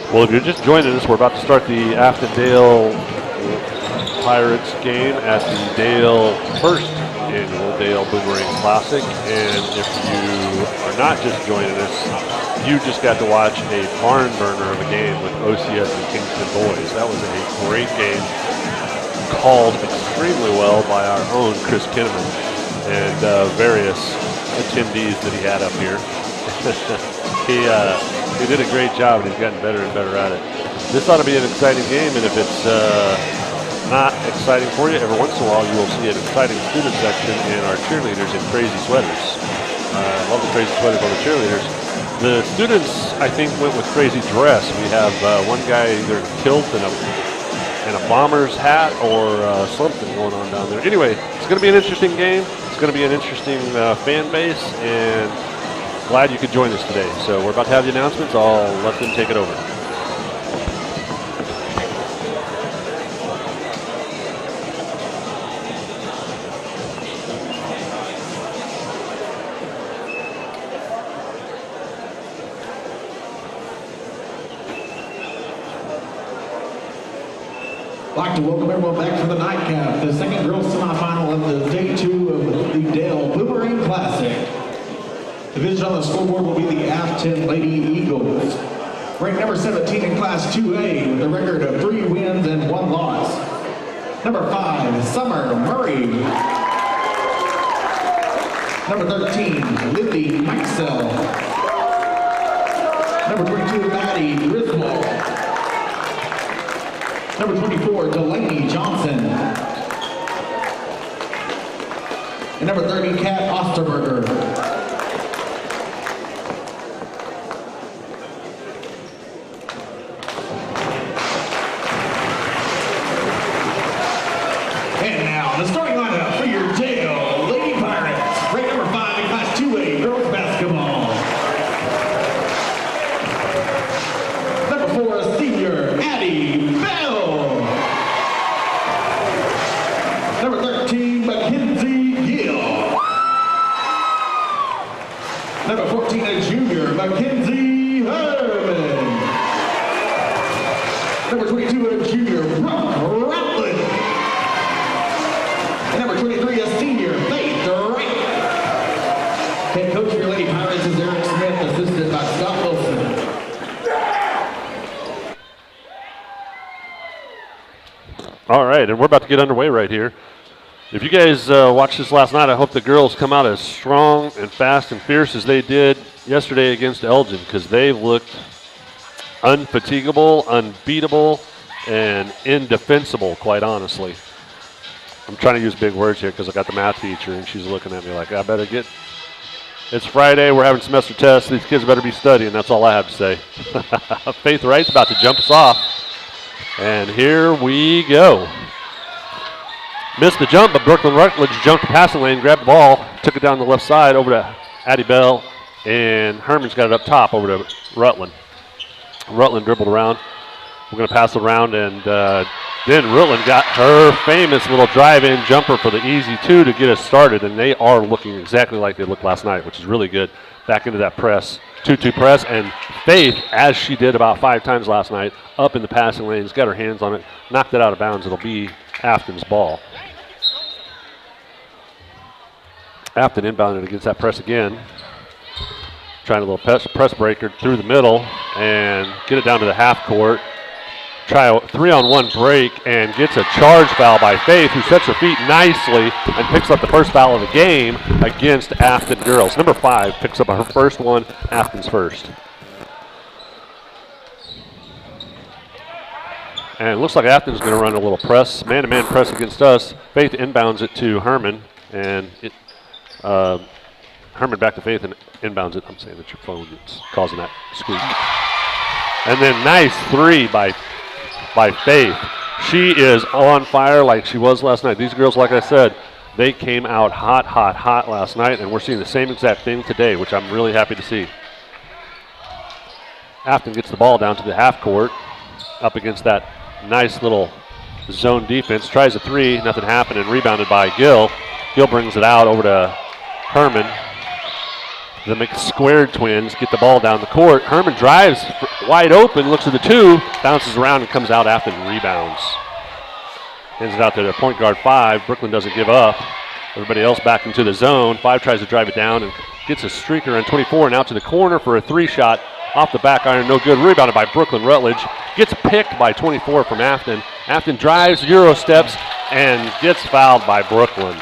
Well, if you're just joining us, we're about to start the Afton Dale Pirates game at the Dale first annual Dale Boomerang Classic. And if you are not just joining us, you just got to watch a barn burner of a game with OCS and Kingston boys. That was a great game, called extremely well by our own Chris Kinnaman and various attendees that he had up here. He did a great job, and he's gotten better and better at it. This ought to be an exciting game, and if it's not exciting for you, every once in a while you will see an exciting student section and our cheerleaders in crazy sweaters. I love the crazy sweaters on the cheerleaders. The students, I think, went with crazy dress. We have one guy either kilt and a bomber's hat or something going on down there. Anyway, it's going to be an interesting game. It's going to be an interesting fan base, and glad you could join us today. So we're about to have the announcements. I'll let them take it over. I'd like to welcome everyone back for the nightcap, the second girls semifinal of the day 2 of the Dale Boomerang Classic. The division on the scoreboard will be the Afton Lady Eagles, ranked number 17 in Class 2A with a record of 3 wins and 1 loss. Number 5, Summer Murray. Number 13, Lindy Maxell. Number 22, Maddie Griswold. Number 24, Delaney Johnson. And number 30, Kat Osterberger. And now, the starting lineup for your Dale Lady Pirates. Ranked number 5 in Class 2A girls basketball. Number 4, senior Addie Bell. Number 13, Mackenzie Gill. Number 14, a junior, Mackenzie Herman. Number 22, a junior, Rutland. And number 23, a senior, Faith Wright. Head coach for your Lady Pirates is Eric Smith, assisted by Scott Wilson. All right, and we're about to get underway right here. If you guys watched this last night, I hope the girls come out as strong and fast and fierce as they did yesterday against Elgin, because they looked unfatigable, unbeatable, and indefensible, quite honestly. I'm trying to use big words here because I got the math teacher, and she's looking at me like, I better get... It's Friday, we're having semester tests, these kids better be studying, that's all I have to say. Faith Wright's about to jump us off. And here we go. Missed the jump, but Brooklyn Rutledge jumped the passing lane, grabbed the ball, took it down the left side over to Addie Bell, and Herman's got it up top over to Rutland. Rutland dribbled around. We're going to pass it around, and then Rutland got her famous little drive-in jumper for the easy 2 to get us started, and they are looking exactly like they looked last night, which is really good. Back into that press, 2-2 press, and Faith, as she did about 5 times last night, up in the passing lanes, got her hands on it, knocked it out of bounds. It'll be Afton's ball. Afton inbounded against that press again. Trying a little press breaker through the middle and get it down to the half court. Try a 3-on-1 break and gets a charge foul by Faith, who sets her feet nicely and picks up the first foul of the game against Afton girls. Number 5 picks up her first one, Afton's first. And it looks like Afton's going to run a little press, man-to-man press against us. Faith inbounds it to Herman, and Herman back to Faith and inbounds it. I'm saying that your phone is causing that squeak. And then nice 3 by Faith. She is on fire like she was last night. These girls, like I said, they came out hot, hot, hot last night, and we're seeing the same exact thing today, which I'm really happy to see. Afton gets the ball down to the half court, up against that nice little zone defense. Tries a 3, nothing happened, and rebounded by Gill. Gill brings it out over to Herman. The McSquared twins get the ball down the court. Herman drives wide open, looks at the 2, bounces around and comes out after and rebounds. Hands it out to their point guard 5. Brooklyn doesn't give up. Everybody else back into the zone. 5 tries to drive it down and gets a streaker on 24 and out to the corner for a 3-shot off the back iron. No good. Rebounded by Brooklyn. Rutledge gets picked by 24 from Afton. Afton drives, Euro steps, and gets fouled by Brooklyn.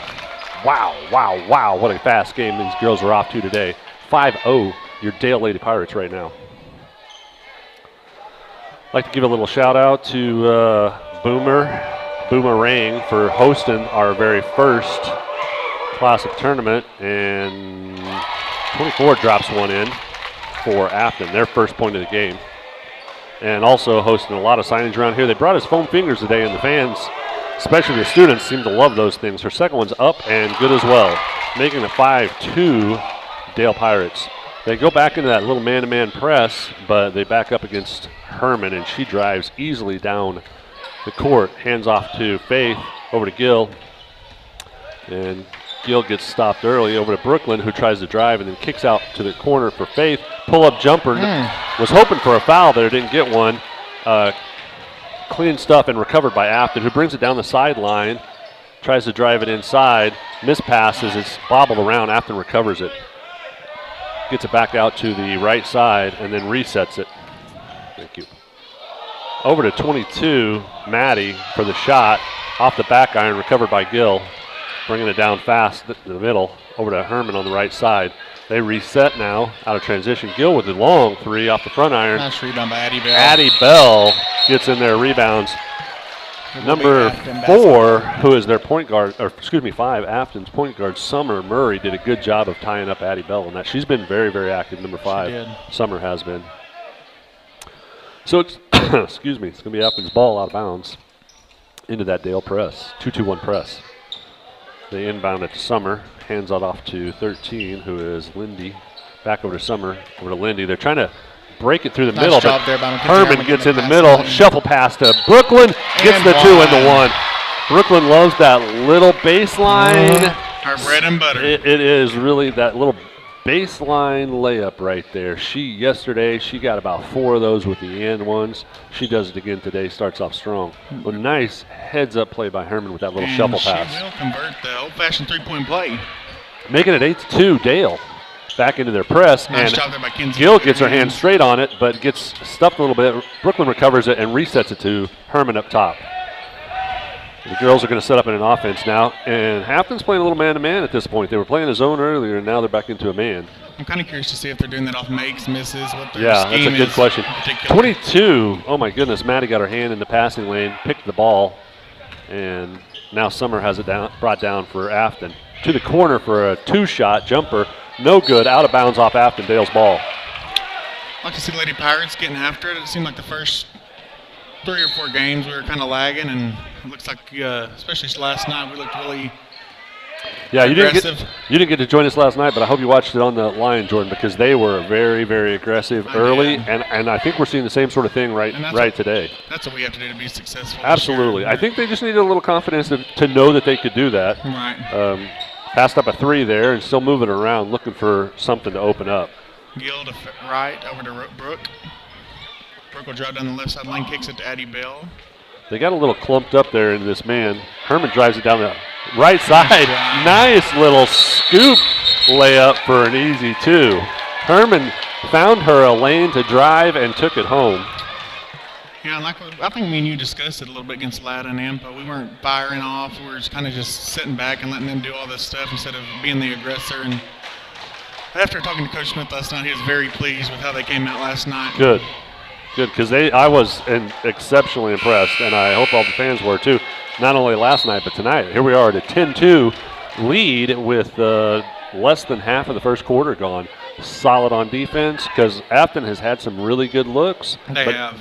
Wow, wow, wow. What a fast game these girls are off to today. 5-0, your Dale Lady Pirates right now. I'd like to give a little shout out to Boomerang for hosting our very first Classic tournament, and 24 drops one in for Afton, their first point of the game. And also hosting a lot of signage around here. They brought us foam fingers today, and the fans, especially the students, seem to love those things. Her second one's up and good as well, making it 5-2 Dale Pirates. They go back into that little man-to-man press, but they back up against Herman, and she drives easily down the court. Hands off to Faith, over to Gill, and Gill gets stopped early. Over to Brooklyn, who tries to drive and then kicks out to the corner for Faith. Pull-up jumper. Was hoping for a foul there, didn't get one. Clean stuff and recovered by Afton, who brings it down the sideline. Tries to drive it inside. Mispasses. It's bobbled around. Afton recovers it. Gets it back out to the right side and then resets it. Thank you. Over to 22, Maddie for the shot. Off the back iron, recovered by Gill. Bringing it down fast in the middle. Over to Herman on the right side. They reset now, out of transition. Gill with the long 3 off the front iron. Nice rebound by Addie Bell. Addie Bell gets in there, rebounds. Number 4, who is their point guard, or excuse me, 5, Afton's point guard, Summer Murray, did a good job of tying up Addie Bell on that. She's been very, very active, number 5. Summer has been. So it's, excuse me, it's going to be Afton's ball out of bounds into that Dale press, 2-2-1 press. They inbound it to Summer, hands it off to 13, who is Lindy. Back over to Summer, over to Lindy. They're trying to break it through the middle, but Herman gets in the middle. Shuffle pass to Brooklyn, gets the 2 and the 1. Brooklyn loves that little baseline. Our bread and butter. It is really that little baseline layup right there. Yesterday, she got about 4 of those with the and ones. She does it again today, starts off strong. A nice heads-up play by Herman with that little shuffle pass. She will convert the old-fashioned three-point play. Making it 8-2, Dale. Back into their press, Nice and job there by Kinsey. Gill gets her hand straight on it, but gets stuffed a little bit. Brooklyn recovers it and resets it to Herman up top. The girls are going to set up in an offense now, and Afton's playing a little man-to-man at this point. They were playing a zone earlier, and now they're back into a man. I'm kind of curious to see if they're doing that off makes, misses, what their Yeah, scheme that's a good is question. in particular. 22, oh my goodness, Maddie got her hand in the passing lane, picked the ball, and now Summer has it brought down for Afton. To the corner for a 2-shot jumper. No good, out of bounds off Afton, Dale's ball. I like to see the Lady Pirates getting after it. It seemed like the first 3 or 4 games we were kind of lagging, and it looks like, especially last night, we looked really you aggressive. You didn't get to join us last night, but I hope you watched it on the line, Jordan, because they were very, very aggressive early, and I think we're seeing the same sort of thing right today. That's what we have to do to be successful. Absolutely. I think they just needed a little confidence to know that they could do that. Right. Passed up a 3 there and still moving around, looking for something to open up. Gill to right, over to Brooke. Brooke will drive down the left side lane, kicks it to Addie Bell. They got a little clumped up there in this man. Herman drives it down the right side. Nice little scoop layup for an easy 2. Herman found her a lane to drive and took it home. Yeah, I think me and you discussed it a little bit against Latta and Ampa. We weren't firing off. We were just kind of just sitting back and letting them do all this stuff instead of being the aggressor. And after talking to Coach Smith last night, he was very pleased with how they came out last night. Good, because I was exceptionally impressed, and I hope all the fans were too. Not only last night, but tonight. Here we are at a 10-2 lead with less than half of the first quarter gone. Solid on defense because Afton has had some really good looks,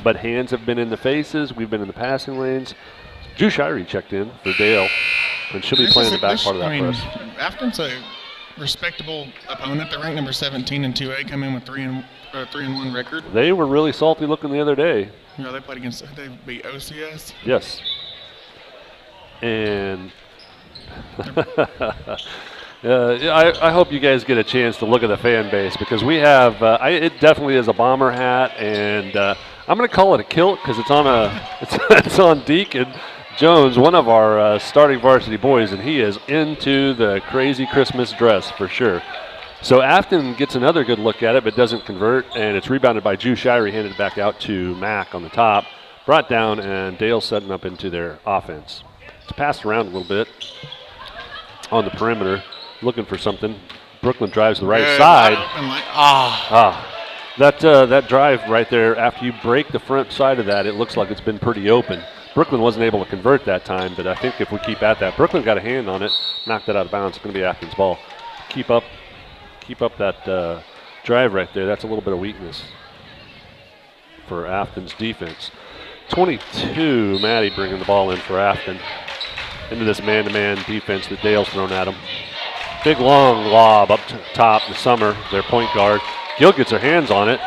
but hands have been in the faces. We've been in the passing lanes. Drew Shirey checked in for Dale, and she'll be playing the back part of that press. Afton's a respectable opponent. They're ranked number 17 in 2A, come in with 3-1 record. They were really salty looking the other day. Yeah, they played against. They beat OCS. Yes. And I hope you guys get a chance to look at the fan base because we have. It definitely is a Bomber hat, and I'm going to call it a kilt because it's on it's on Deacon Jones, one of our starting varsity boys, and he is into the crazy Christmas dress for sure. So Afton gets another good look at it, but doesn't convert, and it's rebounded by Drew Shirey, handed it back out to Mack on the top, brought down, and Dale's setting up into their offense. It's passed around a little bit on the perimeter, looking for something. Brooklyn drives the right side. That drive right there, after you break the front side of that, it looks like it's been pretty open. Brooklyn wasn't able to convert that time, but I think if we keep at that, Brooklyn got a hand on it, knocked that out of bounds. It's going to be Afton's ball. Keep up that drive right there. That's a little bit of weakness for Afton's defense. 22, Maddie bringing the ball in for Afton into this man-to-man defense that Dale's thrown at him. Big long lob up to top to Summer, their point guard. Gill gets her hands on it,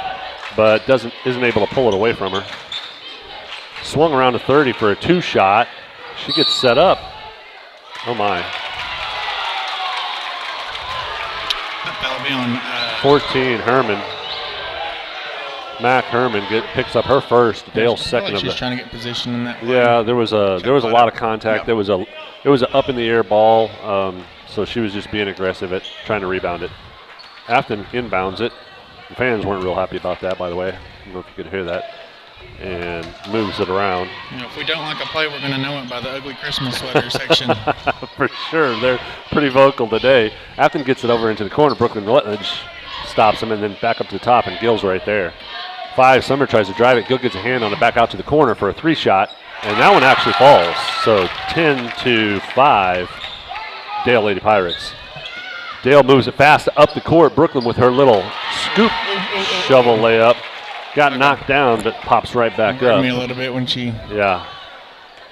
but isn't able to pull it away from her. Swung around to 30 for a two-shot. She gets set up. Oh my. That'll be on 14, Herman. Mac Herman picks up her first. Dale's second of she's the. Trying to get position in that. Yeah, there was a lot of contact. Yep. It was an up in the air ball, so she was just being aggressive at trying to rebound it. Afton inbounds it. The fans weren't real happy about that, by the way. I don't know if you could hear that. And moves it around. If we don't like a play, we're going to know it by the ugly Christmas sweater section. For sure. They're pretty vocal today. Afton gets it over into the corner. Brooklyn Rutledge stops him and then back up to the top, and Gill's right there. 5, Summer tries to drive it. Gill gets a hand on it back out to the corner for a 3-shot, and that one actually falls. So 10-5, Dale Lady Pirates. Dale moves it fast up the court. Brooklyn with her little scoop shovel layup. Got knocked down, but pops right back up. Me a little bit when she. Yeah,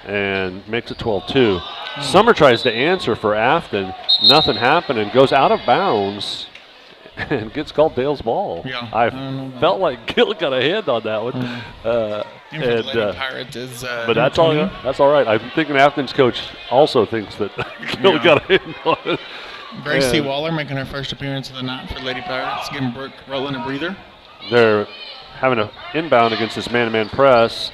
and makes it 12-2. Summer tries to answer for Afton. Nothing happened and goes out of bounds and gets called Dale's ball. Yeah, I felt like Gill got a hand on that one. Pirates is. But that's all. That's all right. I'm thinking Afton's coach also thinks that Gill got a hand on it. Gracie Waller making her first appearance of the night for Lady Pirates, giving Brooke Rutland a breather. They're having an inbound against this man-to-man press.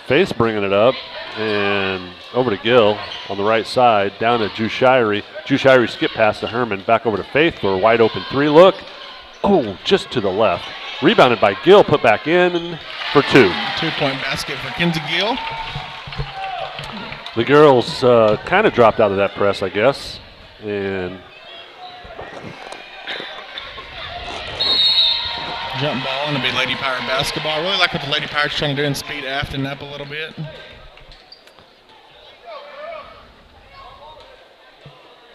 Face bringing it up and over to Gill on the right side, down to Drew Shirey. Drew Shirey skip pass to Herman, back over to Faith for a wide open 3 look. Oh, just to the left. Rebounded by Gill, put back in for 2. 2-point basket for Kinsey Gill. The girls kind of dropped out of that press, I guess. And jump ball, and it'll be Lady Pirate basketball. I really like what the Lady Pirates trying to do and speed Afton up a little bit.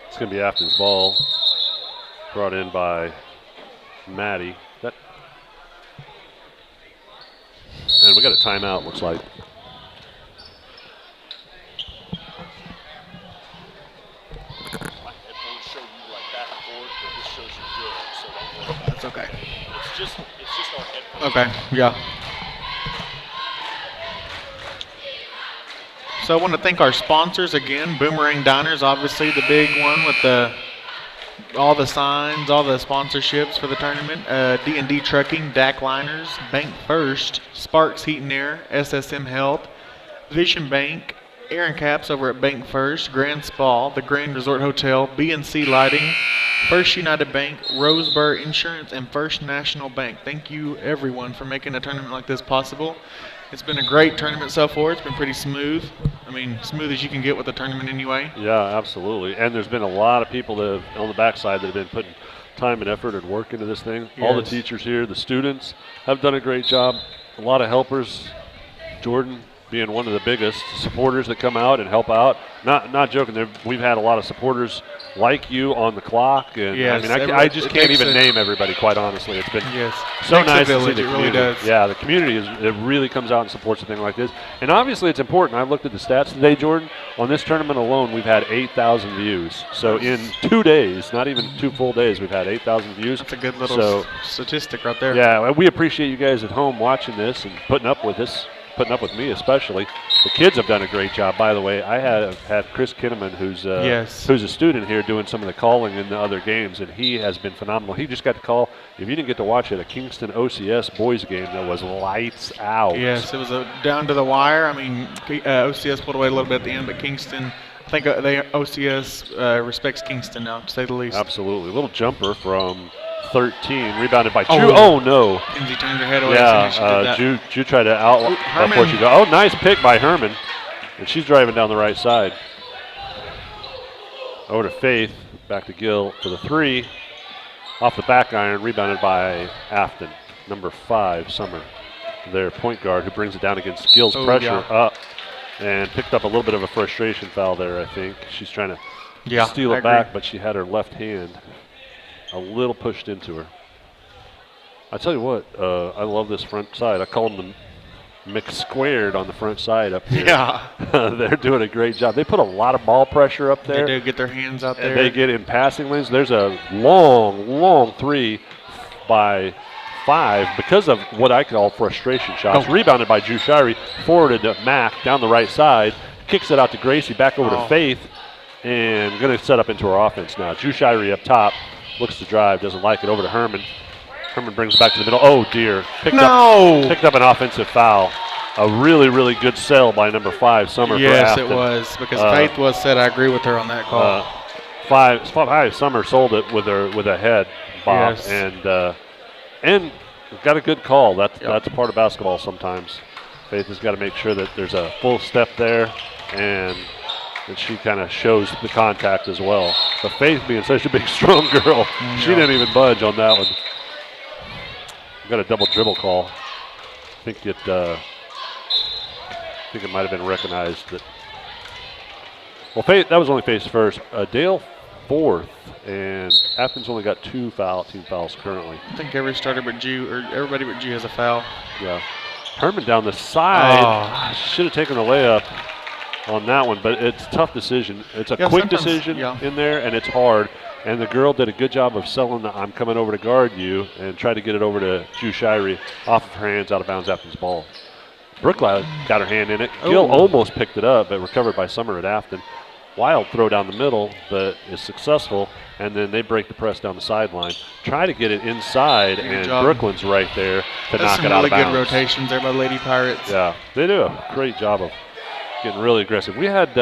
It's going to be Afton's ball, brought in by Maddie. And we got a timeout, looks like. That's okay. It's just our headphones. Okay, yeah. So I want to thank our sponsors again. Boomerang Diners, obviously the big one with all the signs, all the sponsorships for the tournament. D&D Trucking, DAC Liners, Bank First, Sparks Heat and Air, SSM Health, Vision Bank, Aaron Caps over at Bank First, Grand Spa, the Grand Resort Hotel, B&C Lighting, First United Bank, Rosebud Insurance, and First National Bank. Thank you, everyone, for making a tournament like this possible. It's been a great tournament so far. It's been pretty smooth. I mean, smooth as you can get with a tournament anyway. Yeah, absolutely. And there's been a lot of people that have, on the backside that have been putting time and effort and work into this thing. Yes. All the teachers here, the students have done a great job. A lot of helpers. Jordan being one of the biggest supporters that come out and help out. Not joking. We've had a lot of supporters like you on the clock, and yes, I mean, I just can't even name everybody. Quite honestly, it's been so nice to see the community. It really does. Yeah, the community it really comes out and supports a thing like this, and obviously it's important. I've looked at the stats today, Jordan. On this tournament alone, we've had 8,000 views. So in 2 days, not even 2 full days, we've had 8,000 views. That's a good little statistic right there. Yeah, we appreciate you guys at home watching this and putting up with us. putting up with me especially. The kids have done a great job, by the way. I have had Chris Kinneman, who's a student here, doing some of the calling in the other games, and he has been phenomenal. He just got to call, if you didn't get to watch it, a Kingston OCS boys game that was lights out. Yes, it was down to the wire. I mean, OCS pulled away a little bit at the end, but Kingston, I think OCS respects Kingston now, to say the least. Absolutely. A little jumper from 13, rebounded by Ju. Oh, no. Kinsey turned her head away. Yeah, Ju tried to out before she go. Oh, nice pick by Herman. And she's driving down the right side. Over to Faith. Back to Gill for the 3. Off the back iron, rebounded by Afton. Number 5, Summer. Their point guard, who brings it down against Gill's pressure up. And picked up a little bit of a frustration foul there, I think. She's trying to steal it back, but she had her left hand a little pushed into her. I tell you what, I love this front side. I call them the McSquared on the front side up here. Yeah. They're doing a great job. They put a lot of ball pressure up there. They do get their hands out there. And they get in passing lanes. There's a long 3 by 5 because of what I call frustration shots. Rebounded by Drew Shirey, forwarded to Mack down the right side, kicks it out to Gracie, back over to Faith, and going to set up into her offense now. Drew Shirey up top. Looks to drive, doesn't like it. Over to Herman. Herman brings it back to the middle. Oh, dear. Picked up an offensive foul. A really, really good sell by number 5, Summer. Yes, it was, because Faith was said. I agree with her on that call. 5 Summer sold it with a head bop, and got a good call. That's part of basketball sometimes. Faith has got to make sure that there's a full step there, and she kind of shows the contact as well. But Faith, being such a big, strong girl, she didn't even budge on that one. Got a double dribble call. I think it might have been recognized that. Well, Faith, that was only Faith's first. Dale 4th, and Afton's only got 2 team fouls currently. I think every starter but Jew, or everybody but Jew, has a foul. Yeah. Herman down the side. Should have taken a layup on that one, but it's a tough decision. It's a quick decision in there, and it's hard. And the girl did a good job of selling the I'm coming over to guard you and tried to get it over to Drew Shirey off of her hands, out of bounds Afton's ball. Brookline got her hand in it. Gill almost picked it up, but recovered by Summer at Afton. Wild throw down the middle, but is successful, and then they break the press down the sideline. Try to get it inside, and Brooklyn's right there to knock it out of bounds. That's some really good rotations there by Lady Pirates. Yeah, they do a great job of getting really aggressive. We had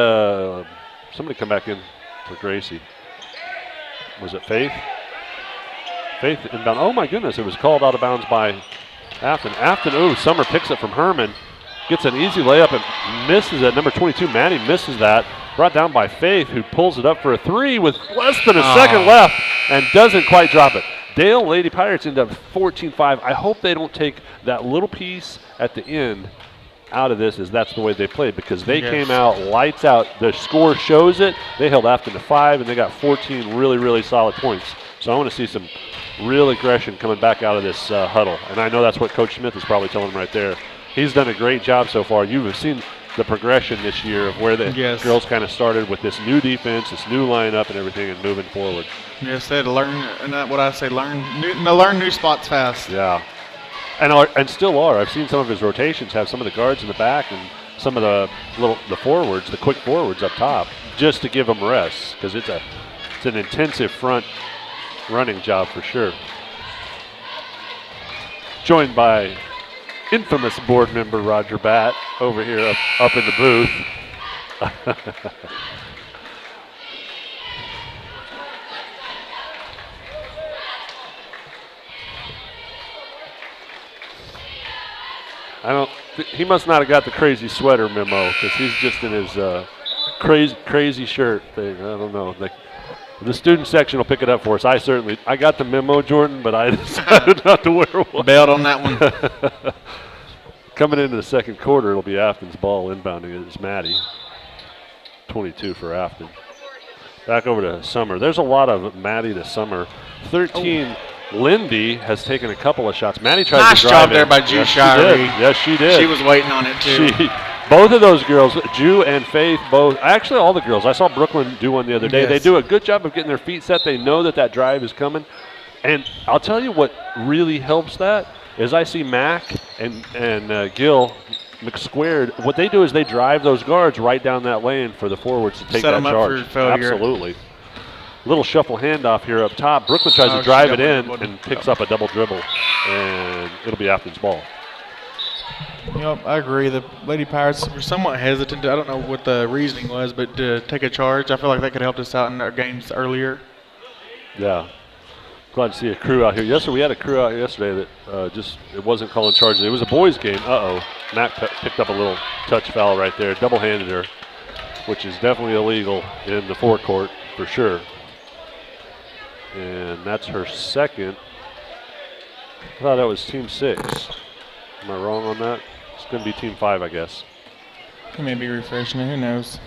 somebody come back in for Gracie. Was it Faith? Faith inbound. Oh, my goodness, it was called out of bounds by Afton. Afton, Summer picks it from Herman. Gets an easy layup and misses it. Number 22, Maddie, misses that. Brought down by Faith, who pulls it up for a 3 with less than a second left and doesn't quite drop it. Dale Lady Pirates end up 14-5. I hope they don't take that little piece at the end out of this, as that's the way they played, because they came out lights out. The score shows it. They held Afton to 5, and they got 14 really, really solid points. So I want to see some real aggression coming back out of this huddle. And I know that's what Coach Smith is probably telling them right there. He's done a great job so far. You've seen the progression this year of where the girls kind of started with this new defense, this new lineup and everything, and moving forward. Yes, they had to learn, and what I say, learn new spots fast. Yeah. And still are. I've seen some of his rotations have some of the guards in the back and some of the forwards, the quick forwards up top, just to give them rest, because it's an intensive front running job for sure. Joined by infamous board member Roger Batt over here up in the booth. He must not have got the crazy sweater memo, because he's just in his crazy shirt thing. I don't know. The student section will pick it up for us. I got the memo, Jordan, but I decided not to wear one. Bailed on that one. Coming into the second quarter, it'll be Afton's ball inbounding it. It's Maddie. 22 for Afton. Back over to Summer. There's a lot of Maddie to Summer. 13. Lindy has taken a couple of shots. Maddie tried nice to drive job there by Jew Shirey. Yes, she did. She was waiting on it, too. Both of those girls, Jew and Faith, both. Actually, all the girls. I saw Brooklyn do one the other day. Yes. They do a good job of getting their feet set. They know that drive is coming. And I'll tell you what really helps that is I see Mack and Gill McSquared, what they do is they drive those guards right down that lane for the forwards to take Set that 'em up charge. for failure. Absolutely. Little shuffle handoff here up top. Brooklyn tries to drive it in and picks up a double dribble, and it'll be Afton's ball. Yep, I agree. The Lady Pirates were somewhat hesitant. I don't know what the reasoning was, but to take a charge, I feel like that could have helped us out in our games earlier. Yeah. Glad to see a crew out here. Yesterday, we had a crew out here yesterday that it wasn't calling charges. It was a boys' game. Matt picked up a little touch foul right there, double-handed her, which is definitely illegal in the forecourt for sure. And that's her second. I thought that was team 6. Am I wrong on that? It's going to be team 5, I guess. He may be refreshing it. Who knows?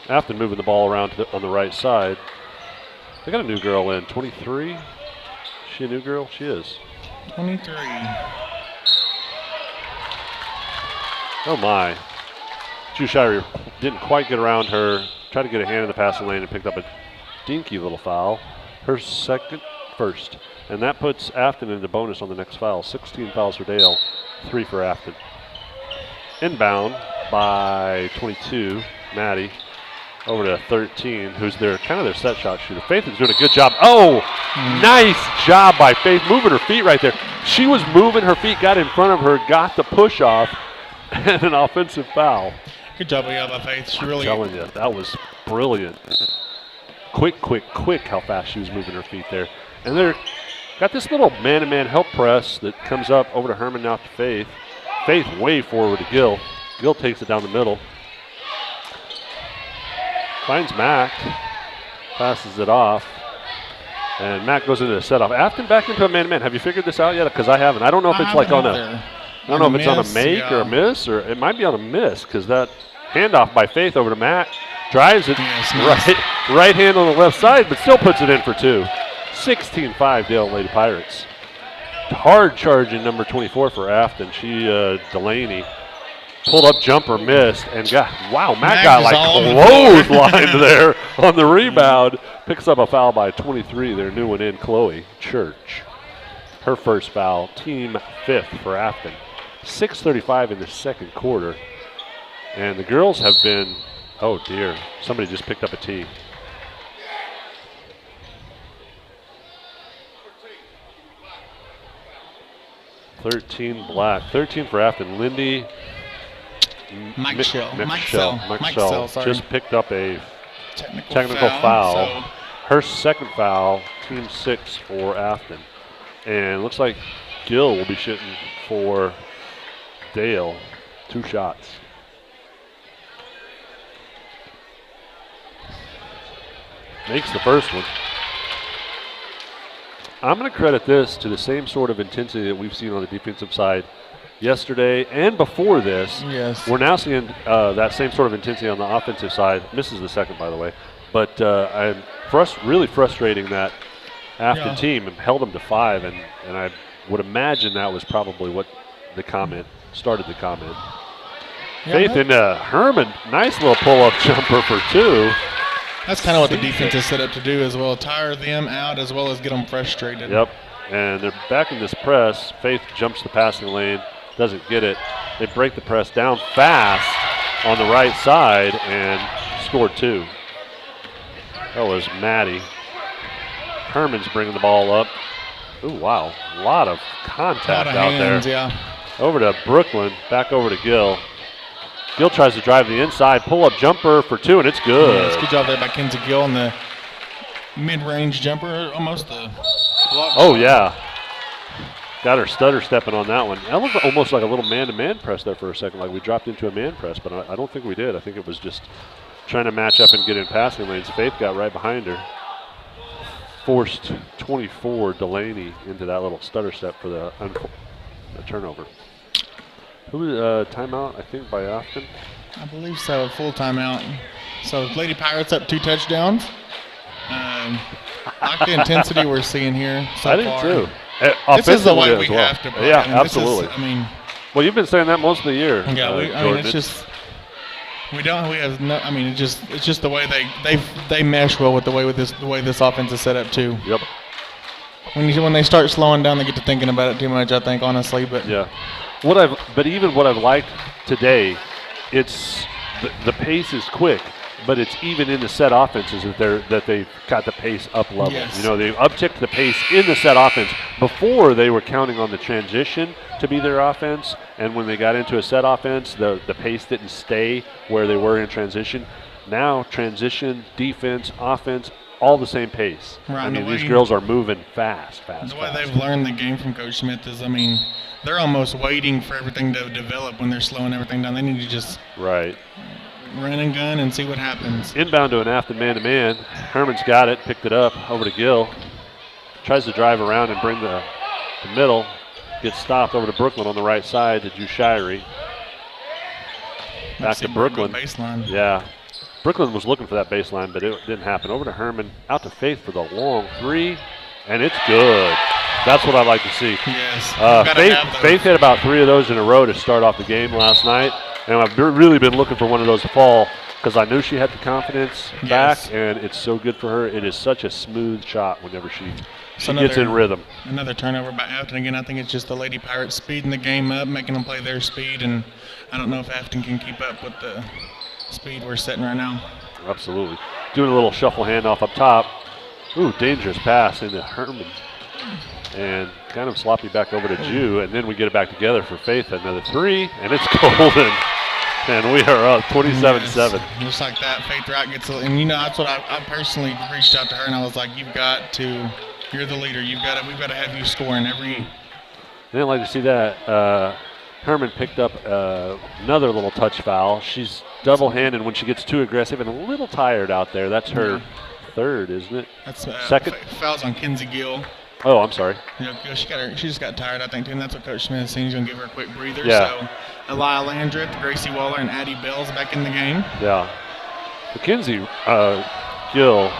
Afton moving the ball around on the right side. They got a new girl in, 23. Is she a new girl? She is. 23. Oh my. Shire didn't quite get around her. Tried to get a hand in the passing lane and picked up a dinky little foul. Her first. And that puts Afton into bonus on the next foul. 16 fouls for Dale, 3 for Afton. Inbound by 22, Maddie. Over to 13, who's their set shot shooter. Faith is doing a good job. Oh, nice job by Faith, moving her feet right there. She was moving her feet, got in front of her, got the push off, and an offensive foul. Good job by Faith. She really. I'm telling you, that was brilliant. Quick how fast she was moving her feet there. And they're got this little man-to-man help press that comes up over to Herman, now to Faith. Faith way forward to Gill. Gill takes it down the middle. Finds Mac, passes it off, and Mac goes into the set off. Afton back into a man-to-man. Have you figured this out yet? Because I haven't. I don't know if it's like on a, I don't know if it's on a make or a miss, or it might be on a miss because that handoff by Faith over to Mac drives it right hand on the left side, but still puts it in for 2. 16-5 Dale Lady Pirates. Hard charging number 24 for Afton. Delaney. Pulled up jumper, missed, and Matt got like clotheslined there on the rebound. Picks up a foul by 23, their new one in, Chloe Church. Her first foul, team 5th for Afton. 6:35 in the second quarter. And the girls have been, oh dear, somebody just picked up a tee. $13 black, 13 for Afton. Lindy Mike Shell just picked up a technical foul. So her second foul, team 6 for Afton. And looks like Gill will be shooting for Dale. 2 shots. Makes the first one. I'm going to credit this to the same sort of intensity that we've seen on the defensive side yesterday and before this. Yes. We're now seeing that same sort of intensity on the offensive side. Misses the second, by the way. But really frustrating that Afton team held them to 5, and I would imagine that was probably what started the comment. Faith into Herman. Nice little pull-up jumper for 2. That's kind of what the defense is set up to do as well. Tire them out as well as get them frustrated. Yep. And they're back in this press. Faith jumps the passing lane. Doesn't get it. They break the press down fast on the right side and scored 2. That was Maddie. Herman's bringing the ball up. Ooh, wow. A lot of contact out hands, there. Yeah. Over to Brooklyn. Back over to Gill. Gill tries to drive the inside. Pull-up jumper for 2, and it's good. Good job there by Kenzie Gill on the mid-range jumper. Almost the block. Oh, yeah. Got her stutter stepping on that one. That looked almost like a little man-to-man press there for a second, like we dropped into a man press, but I don't think we did. I think it was just trying to match up and get in passing lanes. Faith got right behind her. Forced 24 Delaney into that little stutter step for the turnover. Timeout, I think, by Afton? I believe so, full timeout. So Lady Pirates up 2 touchdowns. Like the intensity we're seeing here so far. I did too. This is the way we have to play. Yeah, absolutely. Well, you've been saying that most of the year. Yeah, it's just it's just the way they mesh well with the way this offense is set up too. Yep. when they start slowing down, they get to thinking about it too much, I think, honestly. But yeah. But even what I've liked today, it's the pace is quick, but it's even in the set offenses that they've got the pace up level. Yes. You know, they've upticked the pace in the set offense. Before they were counting on the transition to be their offense, and when they got into a set offense, the pace didn't stay where they were in transition. Now transition, defense, offense, all the same pace. Right, I mean, these girls are moving fast. The way they've learned the game from Coach Smith is, I mean, they're almost waiting for everything to develop when they're slowing everything down. They need to just run and gun and see what happens. Inbound to an Afton man-to-man. Herman's got it, picked it up, over to Gill. Tries to drive around and bring the middle. Gets stopped over to Brooklyn on the right side to Jushiri. Back to Brooklyn. Baseline. Yeah. Brooklyn was looking for that baseline, but it didn't happen. Over to Herman, out to Faith for the long three, and it's good. That's what I like to see. Yes. Faith hit about 3 of those in a row to start off the game last night, and I've really been looking for one of those to fall because I knew she had the confidence back, and it's so good for her. It is such a smooth shot whenever she gets in rhythm. Another turnover by Afton. Again, I think it's just the Lady Pirates speeding the game up, making them play their speed, and I don't know if Afton can keep up with the speed we're setting right now. Absolutely. Doing a little shuffle handoff up top. Ooh, dangerous pass into Herman. And kind of sloppy back over to Jew, and then we get it back together for Faith. Another three, and it's golden. And we are up 27-7. Yes, just like that, Faith Wright gets and you know, that's what I personally reached out to her, and I was like, you're the leader. We've got to have you scoring every. I didn't like to see that. Herman picked up another little touch foul. She's double-handed when she gets too aggressive and a little tired out there. That's her third, isn't it? That's second. Fouls on Kinsey Gill. Oh, I'm sorry. She just got tired, I think, too, and that's what Coach Smith is saying. He's going to give her a quick breather. Yeah. So, Elia Landreth, Gracie Waller, and Addie Bell's back in the game. Yeah. Mackenzie Gill.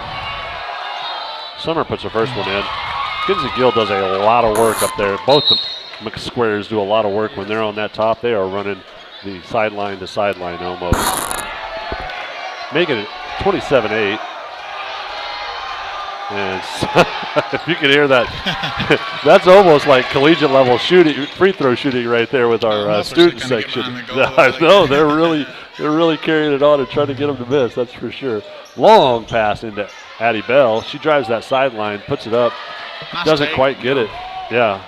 Summer puts her first one in. Kinsey Gill does a lot of work up there. Both the McSquares do a lot of work when they're on that top. They are running the sideline to sideline almost. Making it 27-8. And if you can hear that, that's almost like collegiate level shooting, free throw shooting right there with our student section. I know they're really carrying it on and trying to get them to miss. That's for sure. Long pass into Addie Bell. She drives that sideline, puts it up, doesn't quite get it. Yeah,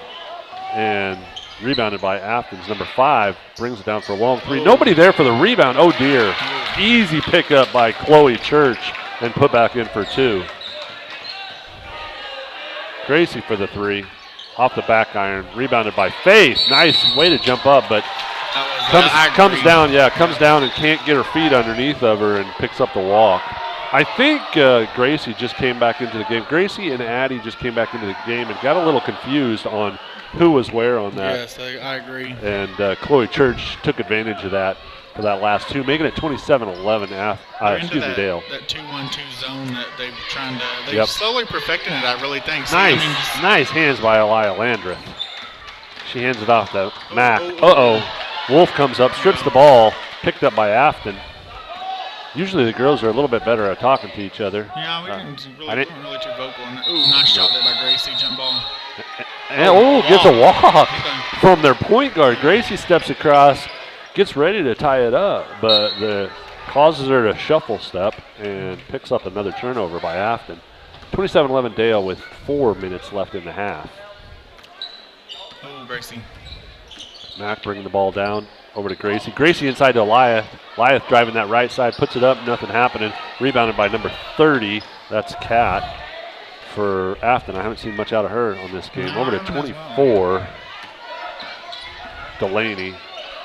and rebounded by Afton's number 5, brings it down for a long three. Nobody there for the rebound. Oh dear, easy pickup by Chloe Church and put back in for 2. Gracie for the 3, off the back iron, rebounded by Faith. Nice way to jump up, but comes down and can't get her feet underneath of her and picks up the walk. I think Gracie just came back into the game. Gracie and Addie just came back into the game and got a little confused on who was where on that. Yes, I agree. And Chloe Church took advantage of that for that last 2, making it 27-11. Dale. That 2-1-2 zone that they've slowly perfecting it, I really think. Nice hands by Elia Landreth. She hands it off to Mac. Wolf comes up, strips the ball, picked up by Afton. Usually the girls are a little bit better at talking to each other. Yeah, we weren't really too vocal on that. Ooh, nice shot there by Gracie, jump ball. And gets a walk from their point guard. Gracie steps across, gets ready to tie it up, but causes her to shuffle step and picks up another turnover by Afton. 27-11 Dale with 4 minutes left in the half. Oh, Gracie. Mac bringing the ball down over to Gracie. Gracie inside to Eliath. Eliath driving that right side, puts it up, nothing happening. Rebounded by number 30. That's Kat for Afton. I haven't seen much out of her on this game. Over to 24. Delaney.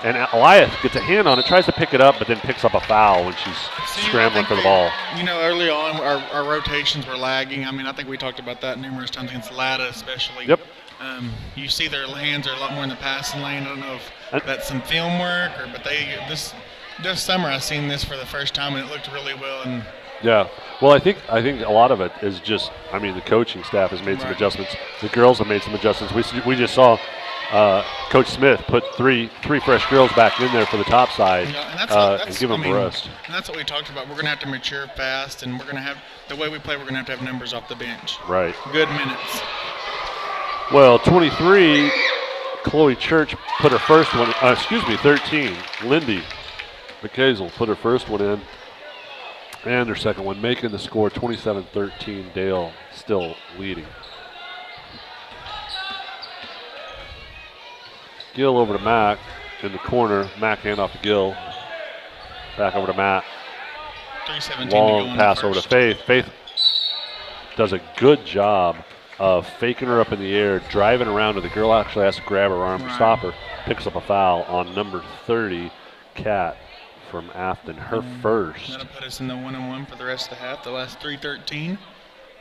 And Eliath gets a hand on it, tries to pick it up, but then picks up a foul when she's scrambling for the ball. Early on, our rotations were lagging. I mean, I think we talked about that numerous times against Lada especially. Yep. You see their hands are a lot more in the passing lane. I don't know if that's some film work, but this summer I've seen this for the first time, and it looked really well. And yeah, well, I think a lot of it is just, the coaching staff has made some adjustments. The girls have made some adjustments. We just saw Coach Smith put three fresh girls back in there for the top side and give them a rest. And that's what we talked about. We're going to have to mature fast, and we're going to have the way we play. We're going to have numbers off the bench. Right. Good minutes. Well, 23, Chloe Church put her first one, 13, Lindy McHazel put her first one in and her second one, making the score 27-13. Dale still leading. Gill over to Mack in the corner. Mack hand off to Gill. Back over to Matt. 3:17 Long pass over to Faith. Faith does a good job of faking her up in the air, driving around to the girl. Actually has to grab her arm to stop her. Picks up a foul on number 30, Kat from Afton. Her first. That'll put us in the 1-1 for the rest of the half. The last 3:13.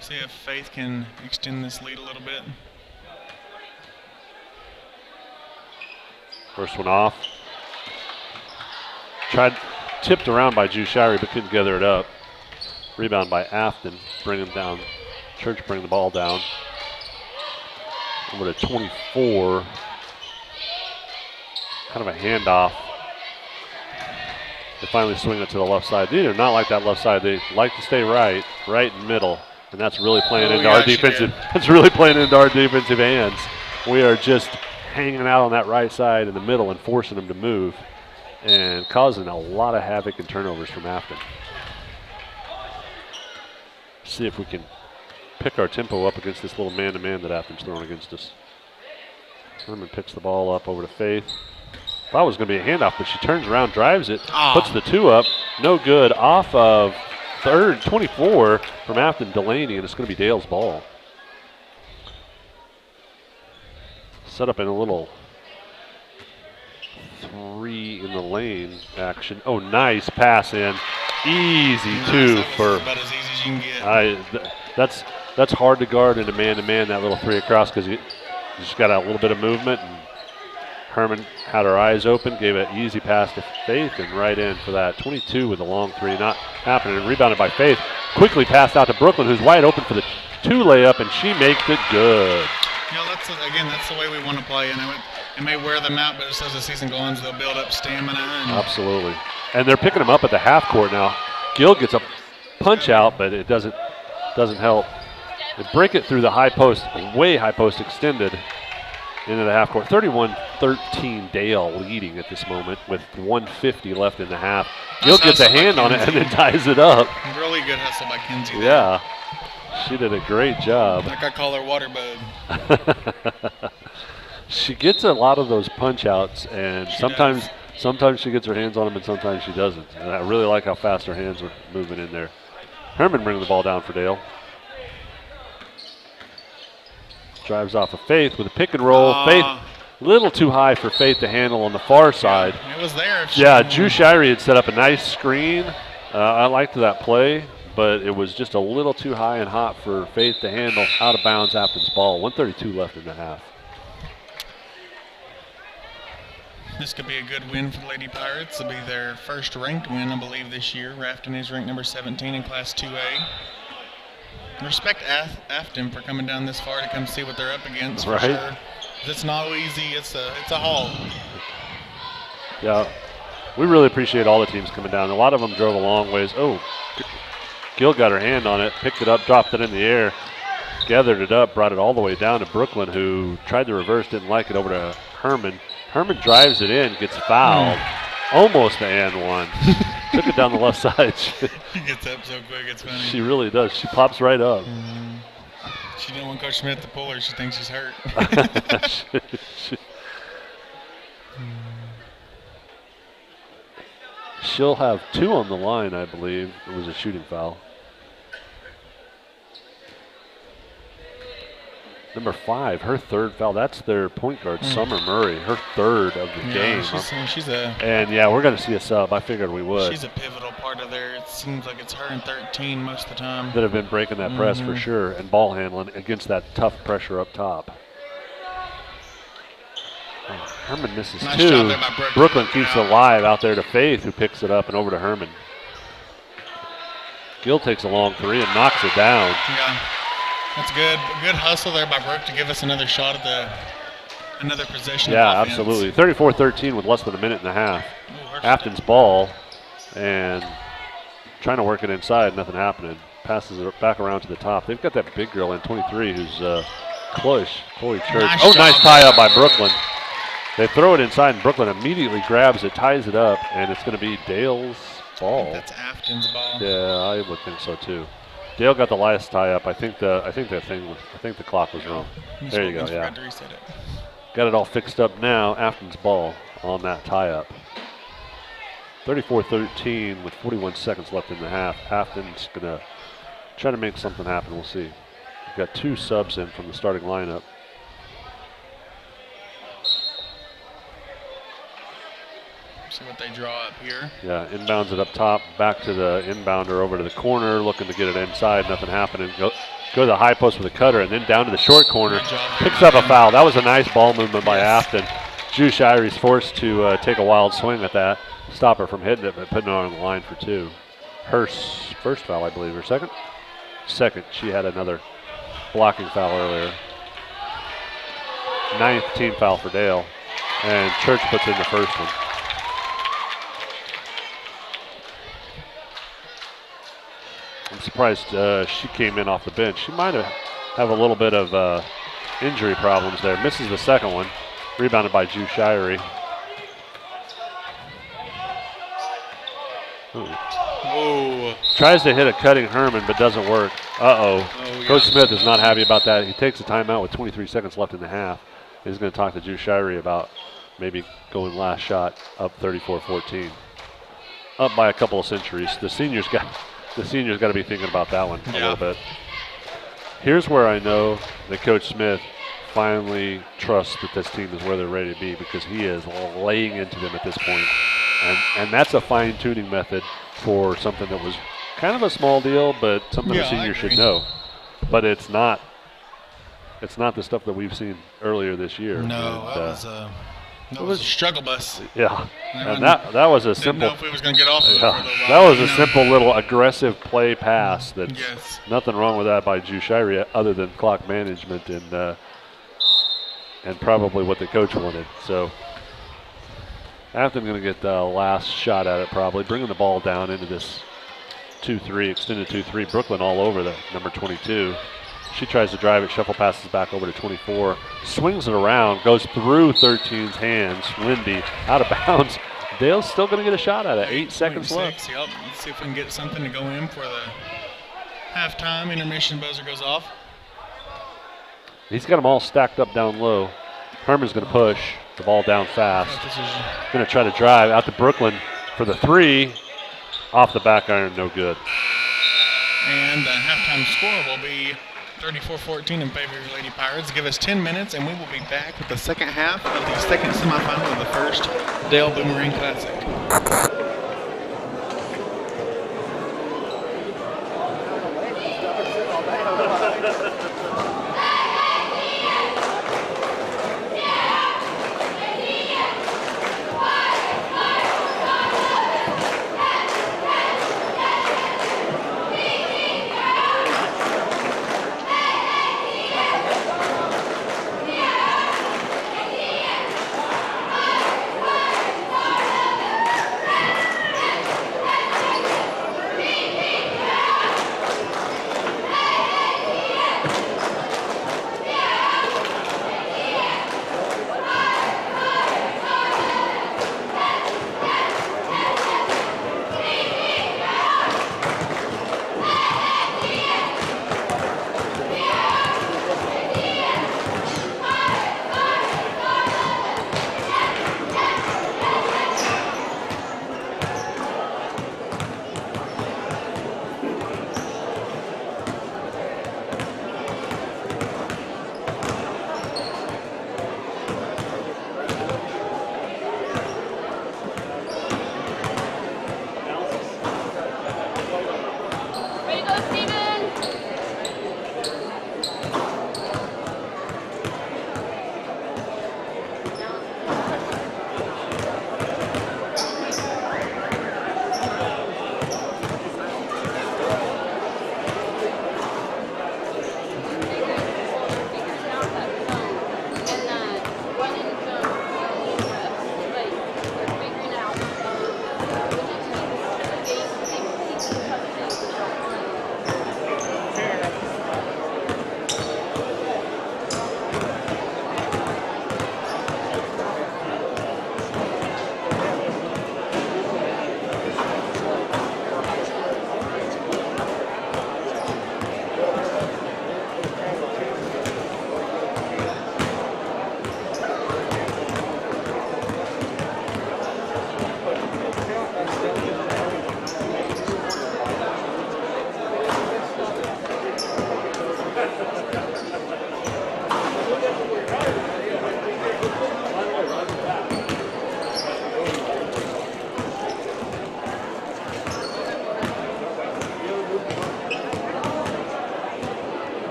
See if Faith can extend this lead a little bit. First one off. Tipped around by Jushari, but couldn't gather it up. Rebound by Afton, bring him down. Church bring the ball down. Over to 24. Kind of a handoff. They finally swing it to the left side. They do not like that left side. They like to stay right and middle, and that's really playing into our defensive. That's really playing into our defensive hands. We are just hanging out on that right side in the middle and forcing them to move, and causing a lot of havoc and turnovers from Afton. See if we can pick our tempo up against this little man-to-man that Afton's throwing against us. Herman picks the ball up over to Faith. Thought it was going to be a handoff, but she turns around, drives it, puts the two up. No good. Off of 24 from Afton Delaney, and it's going to be Dale's ball. Set up in a little 3 in the lane action. Oh, nice pass in. Easy two for. About as easy as you can get. That's hard to guard in a man-to-man, that little 3 across, because you just got a little bit of movement. And Herman had her eyes open, gave an easy pass to Faith, and right in for that. 22 with a long 3, not happening. Rebounded by Faith. Quickly passed out to Brooklyn, who's wide open for the 2 layup, and she makes it good. You know, that's the way we want to play. And it may wear them out, but as the season goes on, they'll build up stamina. Absolutely. And they're picking them up at the half court now. Gill gets a punch out, but it doesn't help. They break it through the high post, way high post extended into the half court. 31-13 Dale leading at this moment with 1:50 left in the half. Gill gets a hand on it and then ties it up. Really good hustle by Kenzie. Yeah. She did a great job. Like I call her water bug. She gets a lot of those punch outs, and sometimes she gets her hands on them and sometimes she doesn't. And I really like how fast her hands are moving in there. Herman bringing the ball down for Dale. Drives off of Faith with a pick and roll. Faith, a little too high for Faith to handle on the far side. It was there. Yeah, Drew Shirey had set up a nice screen. I liked that play, but it was just a little too high and hot for Faith to handle. Out of bounds Afton's ball. 1:32 left in the half. This could be a good win for the Lady Pirates. It'll be their first ranked win, I believe, this year. Afton is ranked number 17 in Class 2A. Respect Afton for coming down this far to come see what they're up against, for sure. It's not easy. It's a haul. Yeah, we really appreciate all the teams coming down. A lot of them drove a long ways. Oh, Gill got her hand on it, picked it up, dropped it in the air, gathered it up, brought it all the way down to Brooklyn, who tried to reverse, didn't like it, over to Herman. Herman drives it in, gets fouled. Almost the and one. Took it down the left side. She gets up so quick, it's funny. She really does. She pops right up. She didn't want Coach Smith to pull her. She thinks she's hurt. She'll have 2 on the line, I believe. It was a shooting foul. Number 5, her 3rd foul. That's their point guard, Summer Murray. Her 3rd of the game. And yeah, we're going to see a sub. I figured we would. She's a pivotal part of there. It seems like it's her and 13 most of the time. That have been breaking that press for sure, and ball handling against that tough pressure up top. Oh, Herman misses nice 2. Job there by Brooklyn keeps it alive out there to Faith, who picks it up and over to Herman. Gill takes a long 3 and knocks it down. Yeah. That's good. Good hustle there by Brooke to give us another shot at another possession. Yeah, absolutely. 34-13 with less than a minute and a half. Afton's ball, and trying to work it inside, nothing happening. Passes it back around to the top. They've got that big girl in 23 who's Chloe Church. Nice Oh, job nice tie there. up by Brooklyn. They throw it inside, and Brooklyn immediately grabs it, ties it up, and it's going to be Dale's I ball. think that's Afton's ball. Yeah, I would think so too. Dale got the last tie up. I think the clock was wrong. Miss There you go. Wilkins Yeah, forgot to reset it. got it all fixed up now. Afton's ball on that tie up. 34-13 with 41 seconds left in the half. Afton's gonna try to make something happen. We'll see. We've got 2 subs in from the starting lineup. See what they draw up here. Yeah, inbounds it up top, back to the inbounder, over to the corner, looking to get it inside, nothing happening. Go to the high post with a cutter, and then down to the short corner. Good job. Picks up a foul. That was a nice ball movement by Yes. Afton. Drew Shire's forced to take a wild swing at that, stop her from hitting it, but putting it on the line for 2. Her first foul, I believe, or second? Second. She had another blocking foul earlier. 9th team foul for Dale, and Church puts in the first one. I'm surprised she came in off the bench. She might have a little bit of injury problems there. Misses the second one. Rebounded by Drew Shirey. Oh. Tries to hit a cutting Herman, but doesn't work. Uh-oh. Yeah. Coach Smith is not happy about that. He takes a timeout with 23 seconds left in the half. He's going to talk to Drew Shirey about maybe going last shot up 34-14. Up by a couple of centuries. The seniors got to be thinking about that one a little bit. Here's where I know that Coach Smith finally trusts that this team is where they're ready to be, because he is laying into them at this point. And that's a fine-tuning method for something that was kind of a small deal, but something a senior should know. But it's not the stuff that we've seen earlier this year. No, And, that was a struggle bus. yeah, and that was a Didn't simple. know if we was going to get off of it for a little while. That was a you know. simple little aggressive play pass. That's Yes. nothing wrong with that by Drew Shirey, other than clock management and probably what the coach wanted. So Afton going to get the last shot at it, probably bringing the ball down into this 2-3, extended 2-3. Brooklyn all over the number 22. She tries to drive it, shuffle passes back over to 24, swings it around, goes through 13's hands. Lindy out of bounds. Dale's still going to get a shot at it. 8 seconds left. Yep. Let's see if we can get something to go in for the halftime. Intermission buzzer goes off. He's got them all stacked up down low. Herman's going to push the ball down fast. Going to try to drive out to Brooklyn for the 3. Off the back iron, no good. And the halftime score will be 34-14 in favor of the Lady Pirates. Give us 10 minutes, and we will be back with the second half of the second semifinal of the first Dale Boomerang Classic.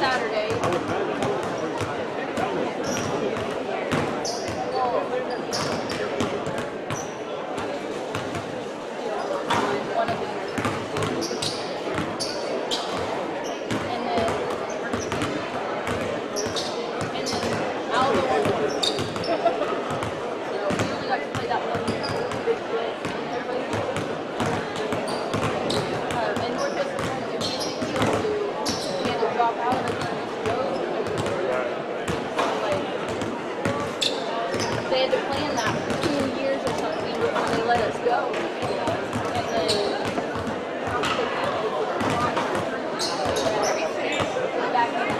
Saturday. One of these. And then out of the one. So we only got to play that one big bit. And Northwest we had to drop out of it and go. Like, they had to plan that for 2 years or something before they let us go. And then back in.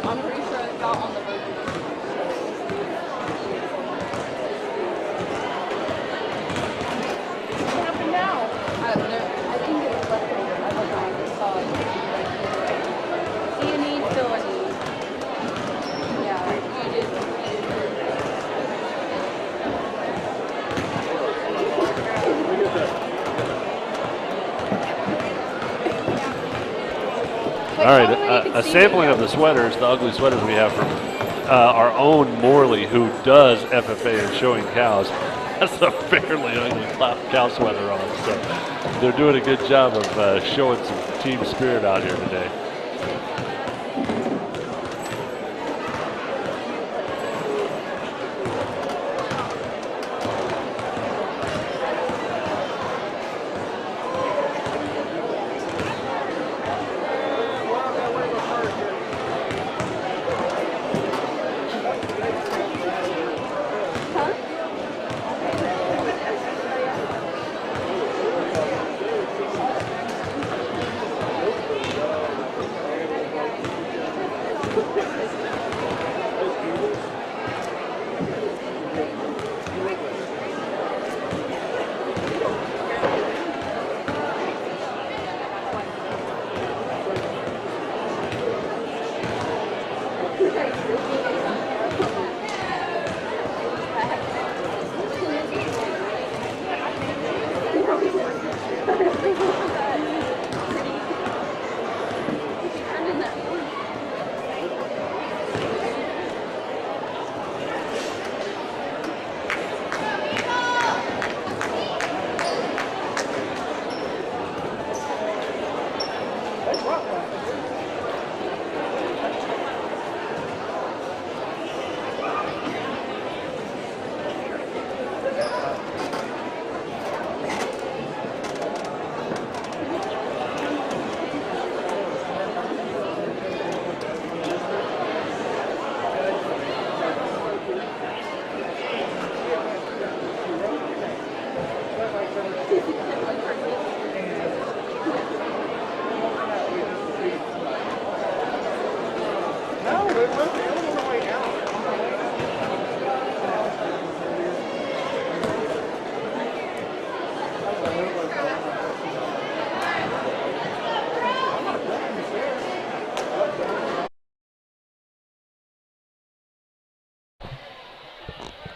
I'm pretty sure it's not on the version. What happened now? I think it was leftover. I don't know. I just saw it. See a need, fill a need. Yeah, you did. All right, a sampling of the sweaters, the ugly sweaters we have from our own Morley, who does FFA and showing cows. That's a fairly ugly cow sweater on. So they're doing a good job of showing some team spirit out here today.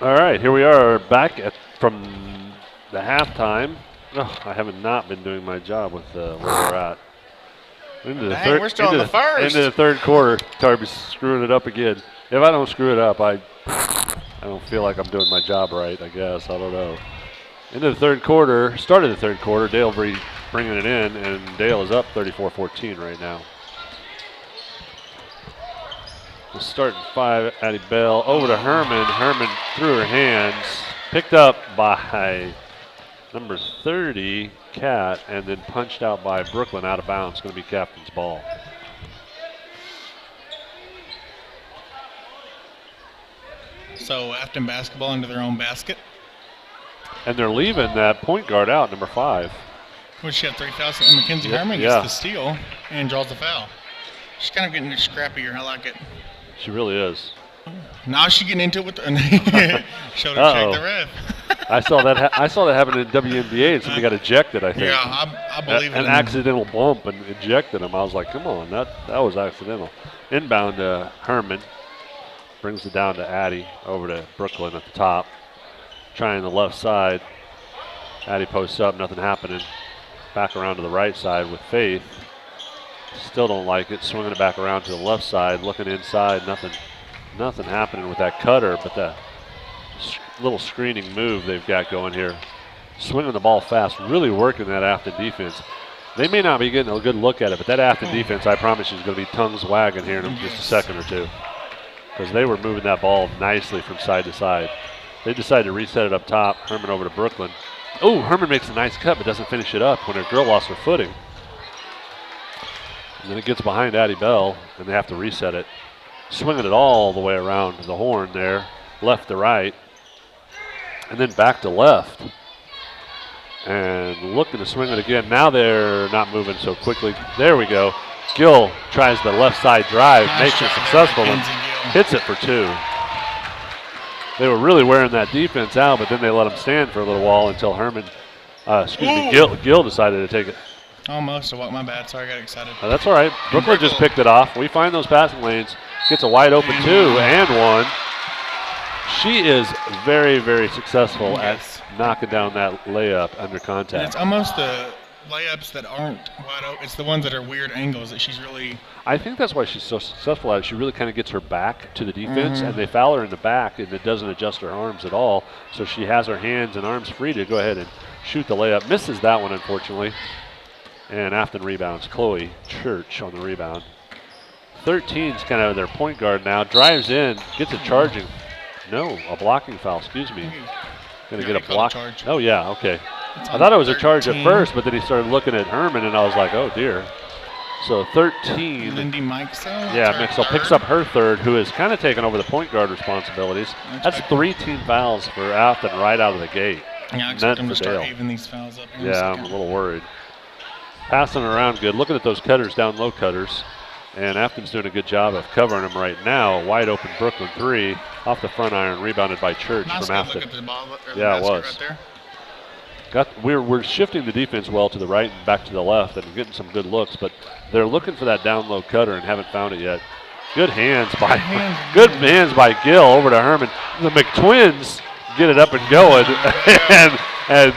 All right, here we are back from the halftime. Oh, I have not been doing my job with where we're at. Dang, we're still in the first. Into the third quarter, Darby's screwing it up again. If I don't screw it up, I don't feel like I'm doing my job right, I guess. I don't know. Into the third quarter, started the third quarter, Dale bringing it in, and Dale is up 34-14 right now. The starting five, Addie Bell, over to Herman. Herman through her hands, picked up by number 30, Kat, and then punched out by Brooklyn out of bounds. Going to be captain's ball. So Afton basketball into their own basket. And they're leaving that point guard out, number 5. Which she had 3 fouls, and Mackenzie Herman gets the steal and draws the foul. She's kind of getting scrappier. I like it. She really is. Now she's getting into it with the shoulder check the ref. I saw that happen in WNBA, and somebody got ejected, I think. Yeah, I believe it. An accidental bump and ejected him. I was like, come on, that was accidental. Inbound to Herman. Brings it down to Addie, over to Brooklyn at the top. Trying the left side. Addie posts up, nothing happening. Back around to the right side with Faith. Still don't like it. Swinging it back around to the left side, looking inside. Nothing happening with that cutter, but the little screening move they've got going here. Swinging the ball fast, really working that Afton defense. They may not be getting a good look at it, but that Afton defense, I promise you, is going to be tongues wagging here in just a second or two. Because they were moving that ball nicely from side to side. They decided to reset it up top. Herman over to Brooklyn. Oh, Herman makes a nice cut, but doesn't finish it up when her girl lost her footing. And then it gets behind Addie Bell, and they have to reset it. Swinging it all the way around the horn there, left to right, and then back to left. And looking to swing it again. Now they're not moving so quickly. There we go. Gill tries the left side drive, makes it successful, and hits it for 2. They were really wearing that defense out, but then they let them stand for a little while until Gill decided to take it. Almost. My bad. Sorry, I got excited. That's all right. Brooklyn just picked it off. We find those passing lanes. Gets a wide open 2 and 1. She is very, very successful at knocking down that layup under contact. And it's almost the layups that aren't wide open. It's the ones that are weird angles that she's really. I think that's why she's so successful at it. She really kind of gets her back to the defense, and they foul her in the back, and it doesn't adjust her arms at all. So she has her hands and arms free to go ahead and shoot the layup. Misses that one, unfortunately. And Afton rebounds. Chloe Church on the rebound. 13's kind of their point guard now. Drives in, gets a charging. No, a blocking foul, excuse me. Going to get a block. Oh, yeah, okay. I thought it was a charge at first, but then he started looking at Herman, and I was like, oh, dear. So 13. Lindy Mixel? Yeah, Mixel picks up her 3rd, who has kind of taken over the point guard responsibilities. That's 3 team fouls for Afton right out of the gate. Yeah, I expect them to start even these fouls up. Yeah, I'm a little worried. Passing around good. Looking at those cutters, down low cutters. And Afton's doing a good job of covering them right now. A wide open Brooklyn 3 off the front iron, rebounded by Church nice from Afton. Look at the ball, yeah, it was. Right there. We're shifting the defense well to the right and back to the left and getting some good looks, but they're looking for that down low cutter and haven't found it yet. Good hands by Gill over to Herman. The McTwins get it up and going, and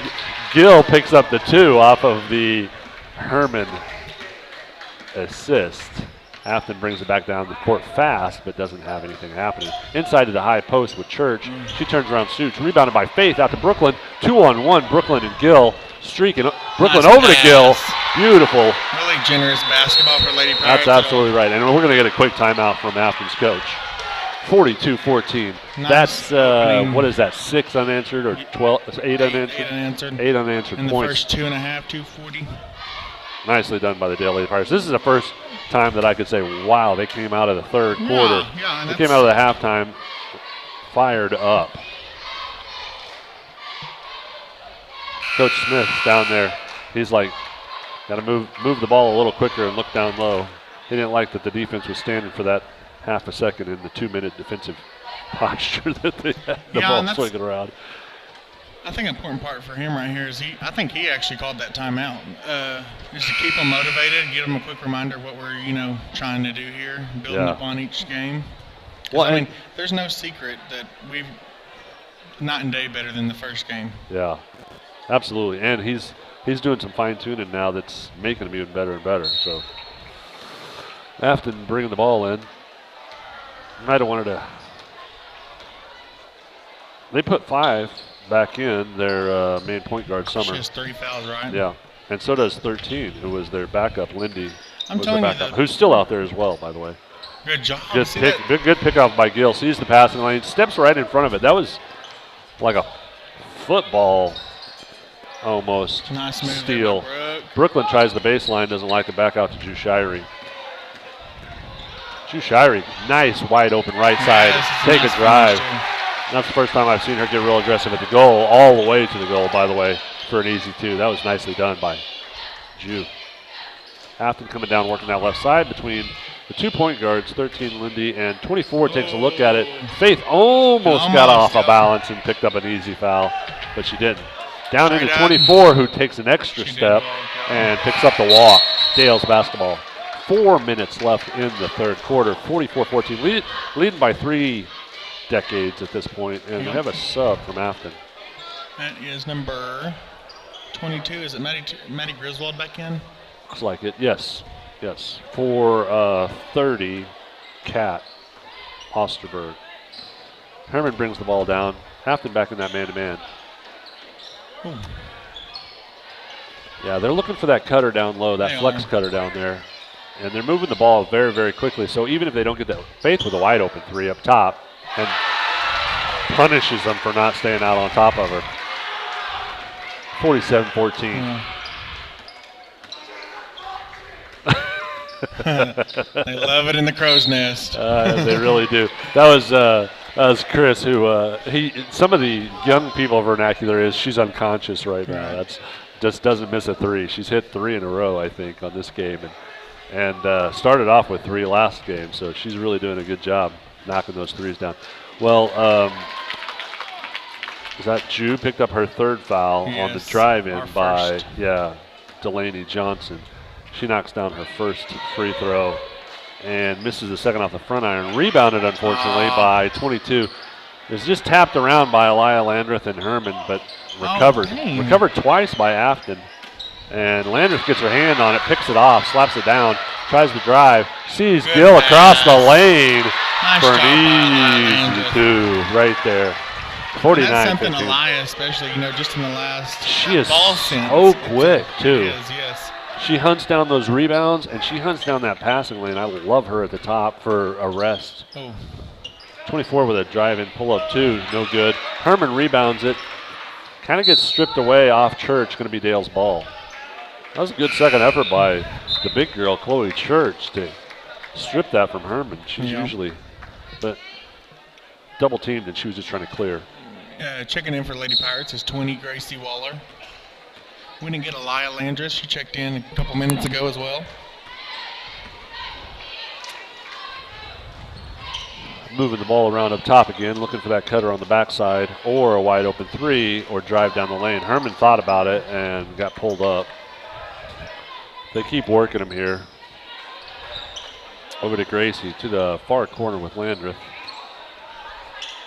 Gill picks up the 2 off of the Herman assist. Afton brings it back down the court fast, but doesn't have anything happening. Inside to the high post with Church. She turns around, shoots. Rebounded by Faith out to Brooklyn. 2-on-1, Brooklyn and Gill. Streaking. Brooklyn over to Gill. Beautiful. Really generous basketball for Lady Pirates. That's absolutely right. And we're going to get a quick timeout from Afton's coach. 42-14. Nice. That's, what is that, 6 unanswered or 8 unanswered? 8 unanswered. 8 unanswered in points. In the first 2.5, 240. Nicely done by the Dale Lady Pirates. This is the first time that I could say, wow, they came out of the third quarter. Yeah, they came out of the halftime fired up. Coach Smith's down there. He's like, got to move the ball a little quicker and look down low. He didn't like that the defense was standing for that half a second in the 2-minute defensive posture that they had the ball swinging around. I think an important part for him right here is I think he actually called that timeout, just to keep them motivated, give them a quick reminder of what we're, trying to do here, building up on each game. Well, I mean, there's no secret that night and day better than the first game. Yeah, absolutely. And he's doing some fine tuning now that's making him even better and better. So Afton bringing the ball in. Might have wanted to. They put 5 back in their main point guard, Summer. She has 3 fouls, right? Yeah, and so does 13, who was their backup, Lindy. I'm was telling the you backup, that- who's still out there as well, by the way. Good job. Good See pick, that? good pickoff by Gill. Sees the passing lane, steps right in front of it. That was like a football almost Nice move there steal. by Brooke. Brooklyn tries the baseline, doesn't like it. Back out to Jushire. Jushire, nice wide open right side. Yes, Take nice a drive. finish, too. That's the first time I've seen her get real aggressive at the goal, all the way to the goal, by the way, for an easy 2. That was nicely done by Ju. Afton coming down, working that left side between the 2 point guards, 13 Lindy, and 24 takes a look at it. Faith almost got off a balance and picked up an easy foul, but she didn't. Down into 24, who takes an extra step and picks up the walk. Dale's basketball. 4 minutes left in the third quarter, 44-14, leading by 3 decades at this point, and we have a sub from Afton. That is number 22. Is it Maddie Griswold back in? Looks like it. Yes. For 30, Kat Osterberg. Herman brings the ball down. Afton back in that man-to-man. Ooh. Yeah, they're looking for that cutter down low, that flex cutter down there. And they're moving the ball very, very quickly. So even if they don't get that, Faith with a wide open 3 up top and punishes them for not staying out on top of her. 47-14. Yeah. They love it in the crow's nest. They really do. That was Chris, who some of the young people vernacular is she's unconscious right now. That's just doesn't miss a 3. She's hit 3 in a row, I think, on this game, and started off with 3 last game. So she's really doing a good job knocking those 3s down. Well, is that Ju picked up her 3rd foul on the drive-in by Delaney Johnson. She knocks down her first free throw and misses the second off the front iron. Rebounded, unfortunately, by 22. It was just tapped around by Elia Landreth and Herman, but recovered. Recovered twice by Afton. And Landreth gets her hand on it, picks it off, slaps it down, tries to drive, sees Gill across the lane for an easy 2 right there. 49. That's something 15. Elia, especially, just in the last She is ball so quick, too. She is, yes. She hunts down those rebounds, and she hunts down that passing lane. I love her at the top for a rest. Oh. 24 with a drive-in pull-up, 2. No good. Herman rebounds it. Kind of gets stripped away off Church. Going to be Dale's ball. That was a good second effort by the big girl, Chloe Church, to strip that from Herman. She's usually double teamed, and she was just trying to clear. Checking in for Lady Pirates is 20, Gracie Waller. We didn't get Elia Landreth. She checked in a couple minutes ago as well. Moving the ball around up top again, looking for that cutter on the backside or a wide open 3 or drive down the lane. Herman thought about it and got pulled up. They keep working him here. Over to Gracie to the far corner with Landreth.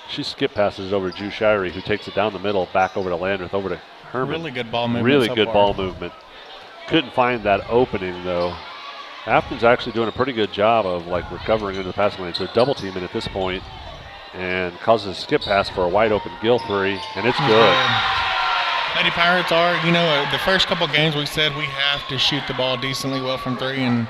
She skip passes over to Jushire, who takes it down the middle, back over to Landreth, over to Herman. Really good ball movement. Really so good far. ball movement. Couldn't find that opening, though. Afton's actually doing a pretty good job of recovering into the passing lane. So double teaming at this point and causes a skip pass for a wide open Gill 3, and it's good. Lady Pirates are, the first couple games we said we have to shoot the ball decently well from 3, and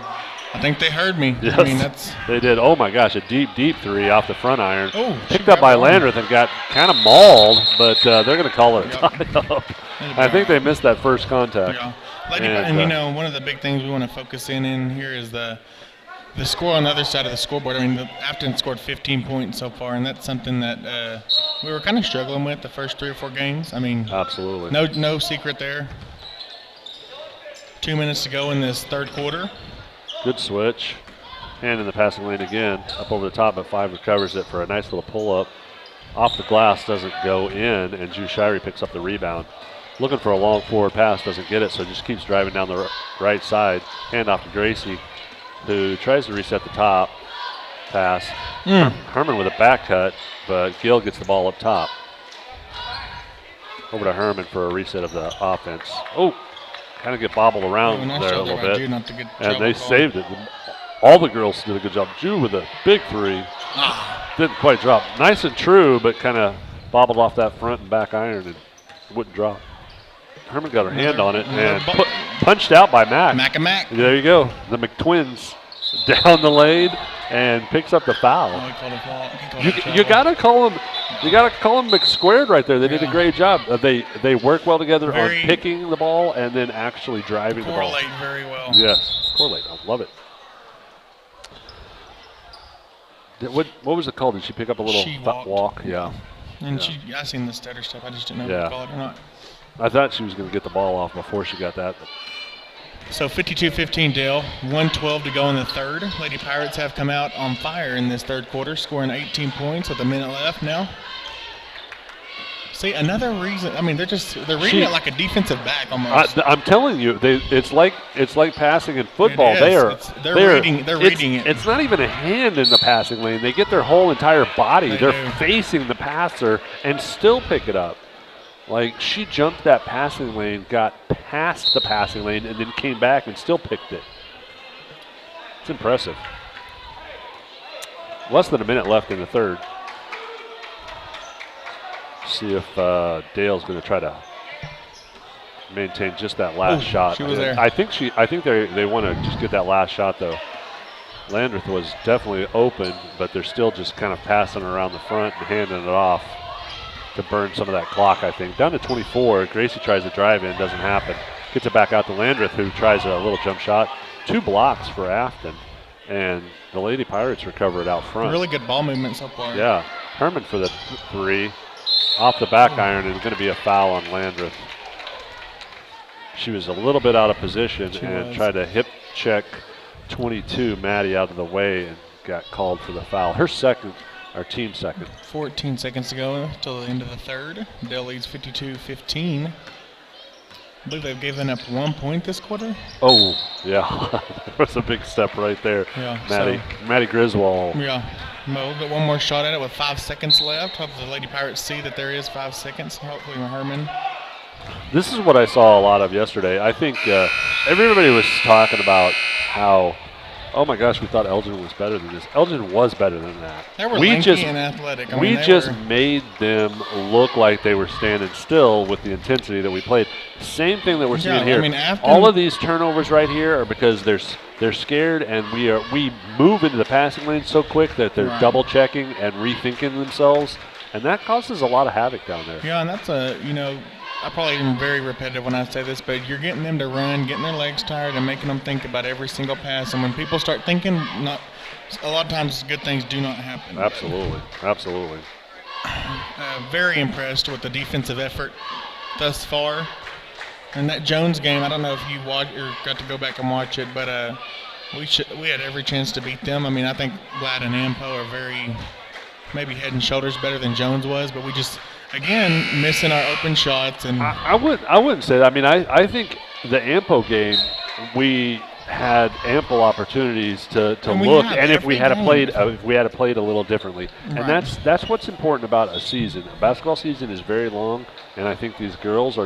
I think they heard me. Yes, I mean, that's they did. Oh my gosh, a deep 3 off the front iron. Oh, picked up by Landreth and got kind of mauled, but they're going to call it a tie-up. I think they missed that first contact. Yeah. And one of the big things we want to focus in here is the score on the other side of the scoreboard. I mean, Afton scored 15 points so far, and that's something that we were kind of struggling with the first 3 or 4 games. I mean, absolutely. No secret there. 2 minutes to go in this third quarter. Good switch. Hand in the passing lane again. Up over the top, but 5 recovers it for a nice little pull-up. Off the glass, doesn't go in, and Jushire picks up the rebound. Looking for a long forward pass, doesn't get it, so just keeps driving down the right side. Hand off to Gracie, who tries to reset the top pass. Herman with a back cut, but Gill gets the ball up top. Over to Herman for a reset of the offense. Oh, kind of get bobbled around there a little bit. Not to get And they trouble saved it. All the girls did a good job. Ju with a big three. Didn't quite drop. Nice and true, but kind of bobbled off that front and back iron and wouldn't drop. Herman got her hand on it and punched out by Mac. Mac and Mac. There you go. The McTwins down the lane and picks up the foul. Oh, he called a foul. He called You gotta call him. You gotta call him McSquared right there. They did a great job. They work well together on picking the ball and then actually driving the ball. Correlate very well. Yes, correlate. I love it. What was it called? Did she pick up a little walk? Yeah. And I seen the stutter step. I just didn't know if to call it or not. I thought she was going to get the ball off before she got that. So 52-15 Dale, 1:12 to go in the third. Lady Pirates have come out on fire in this third quarter, scoring 18 points with a minute left now. See, another reason. I mean, they're reading it like a defensive back almost. I'm telling you, it's like passing in football. They're reading it. It's not even a hand in the passing lane. They get their whole entire body. They're facing the passer and still pick it up. Like, she jumped that passing lane, got past the passing lane, and then came back and still picked it. It's impressive. Less than a minute left in the third. See if Dale's going to try to maintain just that last shot. She was there. I think they want to just get that last shot though. Landreth was definitely open, but they're still just kind of passing around the front and handing it off to burn some of that clock. I think down to 24. Gracie tries to drive in, doesn't happen. Gets it back out to Landreth, who tries a little jump shot. 2 blocks for Afton, and the Lady Pirates recover it out front. Really good ball movement so far. Yeah, Herman for the 3. Off the back iron, and going to be a foul on Landreth. She was a little bit out of position and tried to hip check 22, Maddie, out of the way and got called for the foul. Her second, our team second. 14 seconds to go until the end of the third. Dale leads 52-15. I believe they've given up 1 point this quarter. Oh, yeah. That was a big step right there. Yeah, Maddie Griswold. Yeah. Mo got one more shot at it with 5 seconds left. Hope the Lady Pirates see that there is 5 seconds. Hopefully Herman. This is what I saw a lot of yesterday. I think everybody was talking about how, oh my gosh, we thought Elgin was better than this. Elgin was better than that. They were lanky and athletic. We just made them look like they were standing still with the intensity that we played. Same thing that we're seeing here. I mean, all of these turnovers right here are because they're scared, and we move into the passing lane so quick that they're double checking and rethinking themselves, and that causes a lot of havoc down there. Yeah, and that's I probably am very repetitive when I say this, but you're getting them to run, getting their legs tired, and making them think about every single pass. And when people start thinking, a lot of times good things do not happen. Absolutely. Very impressed with the defensive effort thus far. And that Jones game, I don't know if you watched or got to go back and watch it, but we had every chance to beat them. I mean, I think Glad and Ampo are maybe head and shoulders better than Jones was, but we just, again, missing our open shots. And I wouldn't say that. I mean, I think the Ampo game, we had ample opportunities to look, and if we had played a little differently, and that's what's important about a season. A basketball season is very long, and I think these girls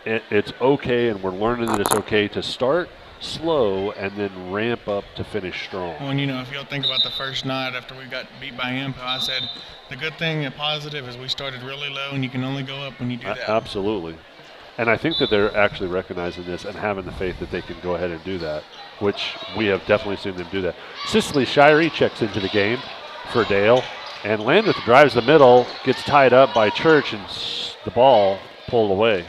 it's okay, and we're learning that it's okay to start slow and then ramp up to finish strong. Well, and if you'll think about the first night after we got beat by Ampo, I said the good thing, a positive, is we started really low, and you can only go up when you do that. Absolutely. And I think that they're actually recognizing this and having the faith that they can go ahead and do that, which we have definitely seen them do that. Cicely Shirey checks into the game for Dale, and Landreth drives the middle, gets tied up by Church, and the ball pulled away.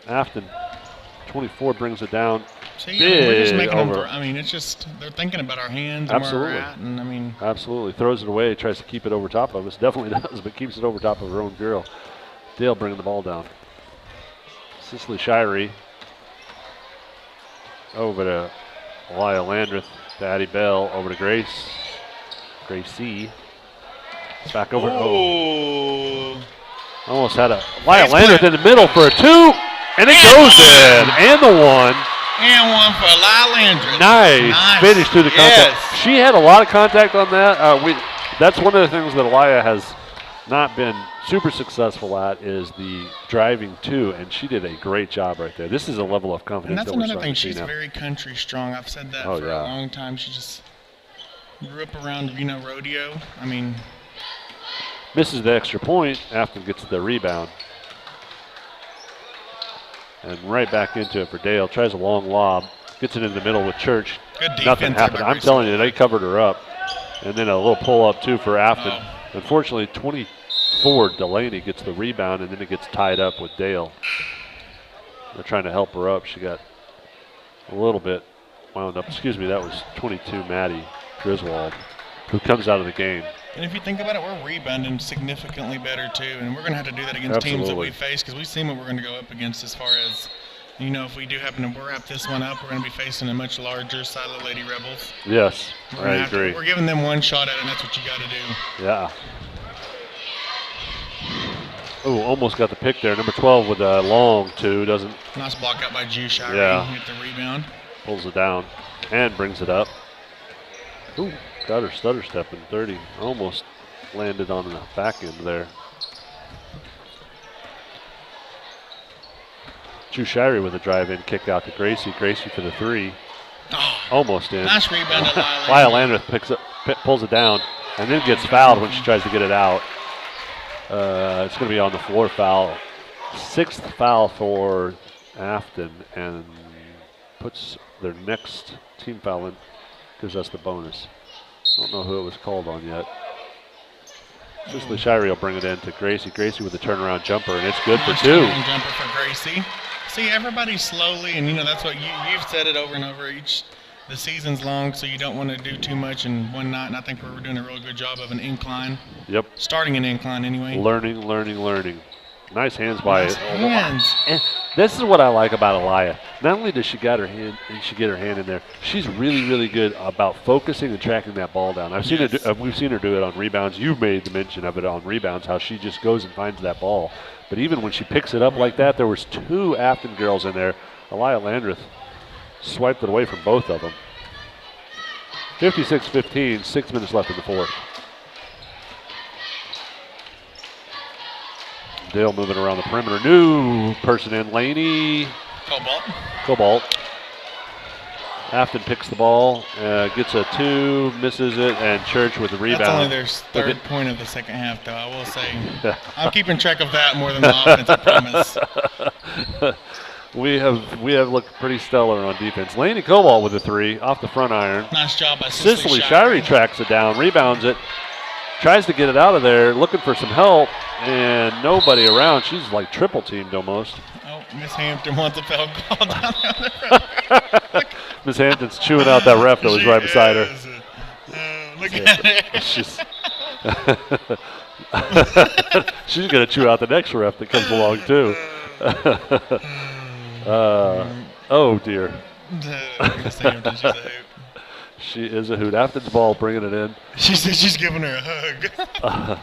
Afton, 24, brings it down. See, we're just making them. It's just they're thinking about our hands and where we're at, and absolutely throws it away. Tries to keep it over top of us. Definitely does, but keeps it over top of her own girl. Dale bringing the ball down. Cicely Shirey over to Elia Landreth to Addie Bell, over to Gracie. Back over. Almost had Elia Landreth in the middle for a 2. And it goes in, and the 1. And 1 for Elia Landreth. Nice finish through the contact. Yes. She had a lot of contact on that. That's one of the things that Elia has not been super successful at is the driving too, and she did a great job right there. This is a level of confidence And that's that we're another starting thing. to see She's now. very country strong. I've said that Oh, for yeah. a long time. She just grew up around, rodeo. I mean, Misses the extra point. Afton gets the rebound. And right back into it for Dale. Tries a long lob. Gets it in the middle with Church. good defense. Nothing there happened. by I'm Gracie telling you, Waller. they covered her up. And then a little pull up too for Afton. Oh. Unfortunately, 24 Delaney gets the rebound, and then it gets tied up with Dale. They're trying to help her up. She got a little bit wound up. Excuse me, that was 22 Maddie Griswold, who comes out of the game. And if you think about it, we're rebounding significantly better too, and we're going to have to do that against teams that Absolutely. we face because we've seen what we're going to go up against as far as, if we do happen to wrap this one up, we're going to be facing a much larger Silo Lady Rebels. Yes, We're gonna I have to- agree. we're giving them one shot at it, and that's what you got to do. Yeah. Oh, almost got the pick there. Number 12 with a long two. Doesn't, Nice block out by Jew Shirey. Yeah. Get the rebound. pulls it down and brings it up. Ooh, got her stutter stepping 30. Almost landed on the back end there. Chushiri with a drive-in kick out to Gracie. Gracie for the three. Oh, Almost in. nice rebound to Lyle. Lyle Landreth pulls it down and then gets fouled when she tries to get it out. It's going to be on the floor foul. Sixth foul for Afton, and puts their next team foul in. Gives us the bonus. I don't know who it was called on yet. Cicely Shirey will bring it in to Gracie. Gracie with the turnaround jumper, and it's good for Nice two. turnaround jumper for Gracie. See, everybody's slowly, and that's what you've said it over and over. The season's long, so you don't want to do too much in one night, and I think we're doing a real good job of an incline. Yep. Starting an incline anyway. Learning. Nice hands by Nice hands. And this is what I like about Elia. Not only does she get her hand in there, she's really, really good about focusing and tracking that ball down. We've seen her do it on rebounds. You've made the mention of it on rebounds, how she just goes and finds that ball. But even when she picks it up like that, there was two Afton girls in there. Elia Landreth swiped it away from both of them. 56-15, 6 minutes left in the fourth. Dale moving around the perimeter. New person in, Laney Cobalt. Afton picks the ball, gets a two, misses it, and Church with the rebound. That's only their third point of the second half, though, I will say. I'm keeping track of that more than the offense, I promise. We have looked pretty stellar on defense. Laney Cobalt with a three off the front iron. Nice job by Cicely Shirey tracks it down, rebounds it, tries to get it out of there, looking for some help, and nobody around. She's like triple teamed almost. Oh, Miss Hampton wants a foul call down there. Miss Hampton's chewing out that ref that was right beside her. Look at it. She's going to chew out the next ref that comes along too. Oh dear. Miss Hampton, she's a hoot. She is a hoot. Afton's ball, bringing it in. She said she's giving her a hug.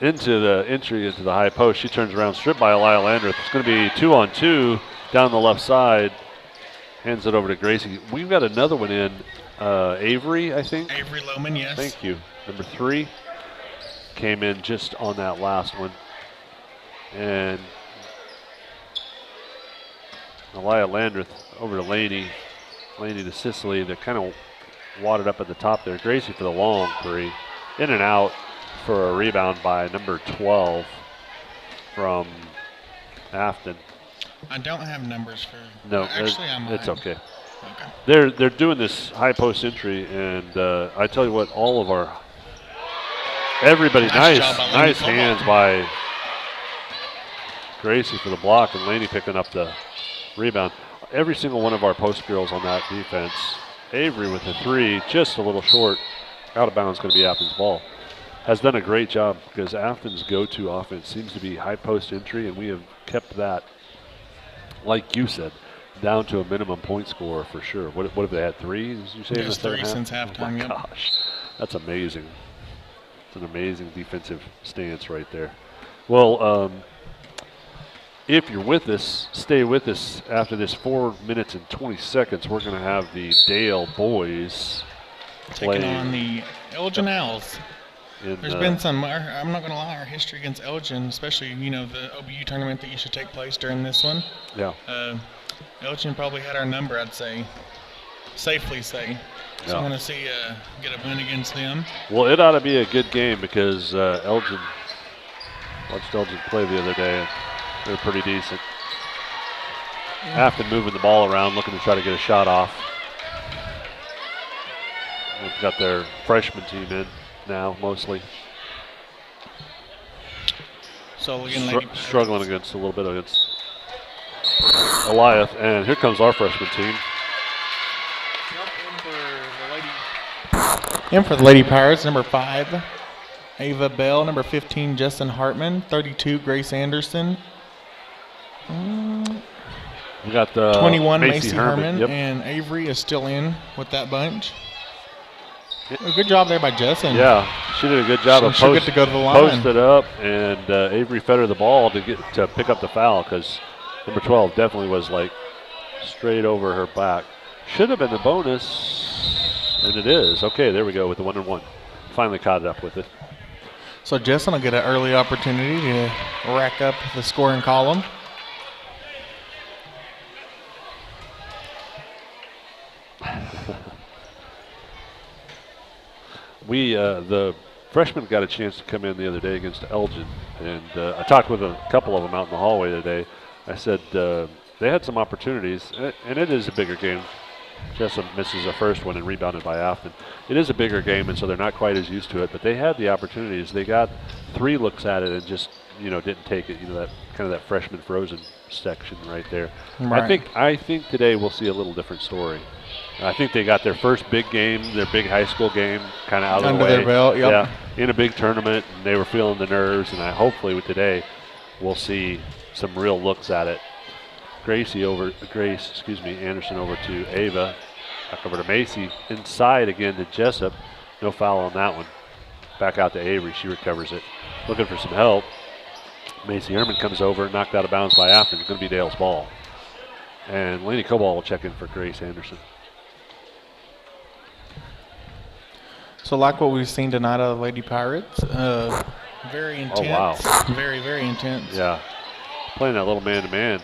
Into the entry into the high post. She turns around, stripped by Elia Landreth. It's going to be 2-on-2 down the left side. Hands it over to Gracie. We've got another one in. Avery, I think. Avery Lohman, yes. Thank you. Number 3 came in just on that last one. And Elia Landreth over to Laney. Laney to Cicely. They're kind of wadded up at the top there. Gracie for the long three. In and out for a rebound by number 12 from Afton. I don't have numbers for. No, actually, I might. it's okay. Okay. They're doing this high post entry, and I tell you what, all of our everybody, Nice job by Laney nice Cobalt. hands by Gracie for the block, and Laney picking up the rebound. Every single one of our post girls on that defense. Avery with the three, just a little short. Out of bounds, going to be Afton's ball. Has done a great job because Afton's go-to offense seems to be high post entry, and we have kept that, like you said, down to a minimum point score for sure. What have they had, 3? Did you say in the There's third 3 half? since halftime, Oh my yep. gosh, that's amazing. It's an amazing defensive stance right there. Well, if you're with us, stay with us. After this 4 minutes and 20 seconds, we're going to have the Dale boys Taking on the Elgin Owls. There's been some, I'm not going to lie, our history against Elgin, especially, the OBU tournament that used to take place during this one. Yeah. Elgin probably had our number, I'd say. Safely say. So I'm going to see get a win against them. Well, it ought to be a good game because Elgin, watched Elgin play the other day, and they're pretty decent. Afton moving the ball around, looking to try to get a shot off. They've got their freshman team in now, mostly. So again, struggling against a little bit against Goliath, and here comes our freshman team. In for the Lady Pirates, number 5, Ava Bell. Number 15, Justin Hartman. 32, Grace Anderson. We got 21, Macy Herman. Yep. And Avery is still in with that bunch. A good job there by Justin. Yeah, she did a good job of she'll get to go to the line. Posted up, and Avery fed her the ball to pick up the foul because number 12 definitely was like straight over her back. Should have been the bonus, and it is. Okay, there we go with the 1-and-1. Finally caught up with it. So Justin will get an early opportunity to rack up the scoring column. The freshmen got a chance to come in the other day against Elgin, and I talked with a couple of them out in the hallway today. I said they had some opportunities, and it is a bigger game. Jessup misses a first one and rebounded by Afton. It is a bigger game, and so they're not quite as used to it, but they had the opportunities. They got 3 looks at it and just, didn't take it. That kind of that freshman frozen section right there. Right. I think today we'll see a little different story. I think they got their first big game, their big high school game, kind of out of the way. Under their belt, yep. Yeah, in a big tournament, and they were feeling the nerves, and hopefully with today we'll see some real looks at it. Anderson over to Ava, back over to Macy, inside again to Jessup. No foul on that one. Back out to Avery, she recovers it. Looking for some help. Macy Herman comes over, knocked out of bounds by Afton. It's going to be Dale's ball. And Laney Cobalt will check in for Grace Anderson. So like what we've seen tonight out of the Lady Pirates, very intense. Oh, wow. Very, very intense. Yeah, playing that little man-to-man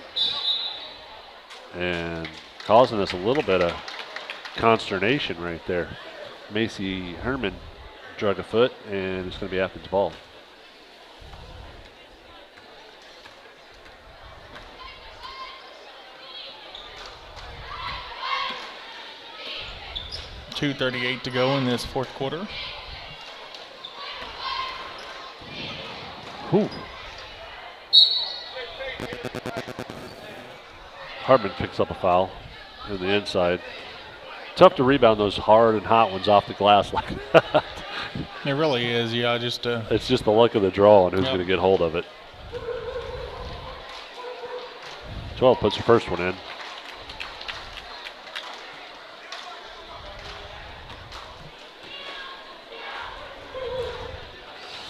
and causing us a little bit of consternation right there. Macy Herman drug a foot, and it's going to be Afton's ball. .238 to go in this fourth quarter. Whew. Hartman picks up a foul in the inside. Tough to rebound those hard and hot ones off the glass like that. It really is, yeah. It's just the luck of the draw and who's going to get hold of it. 12 puts the first one in.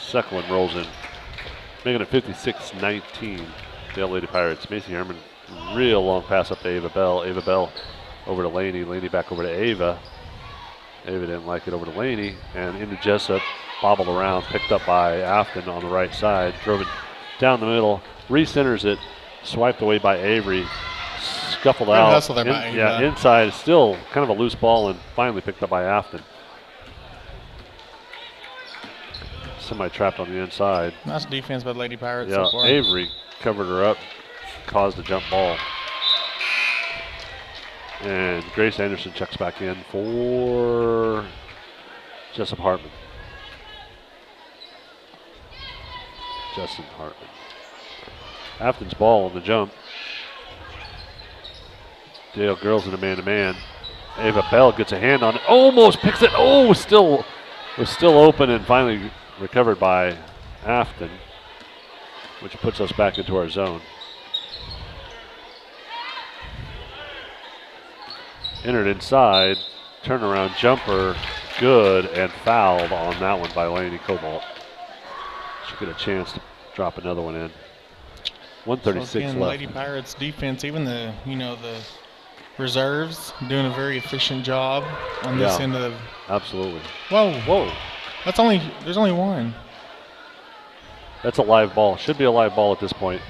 Second one rolls in, making it 56-19. Dale Lady Pirates. Macy Herman, real long pass up to Ava Bell. Ava Bell over to Laney. Laney back over to Ava. Ava didn't like it over to Laney. And into Jessup, bobbled around, picked up by Afton on the right side. Drove it down the middle, re-centers it, swiped away by Avery. Scuffled out. Hustle there by Ava. Yeah, inside, still kind of a loose ball and finally picked up by Afton. Somebody trapped on the inside. Nice defense by the Lady Pirates Yeah, so far. Avery covered her up, caused a jump ball. And Grace Anderson checks back in for Jessup Hartman. Justin Hartman. Afton's ball on the jump. Dale girls in a man-to-man. Ava Bell gets a hand on it. Almost picks it. Oh, was still open and finally recovered by Afton, which puts us back into our zone. Entered inside, turnaround jumper, good, and fouled on that one by Laney Cobalt. She'll get a chance to drop another one in. 1:36 so again, left. Lady Pirates defense, even the reserves doing a very efficient job on this end of the. Absolutely. Whoa. There's only one. That's a live ball. Should be a live ball at this point.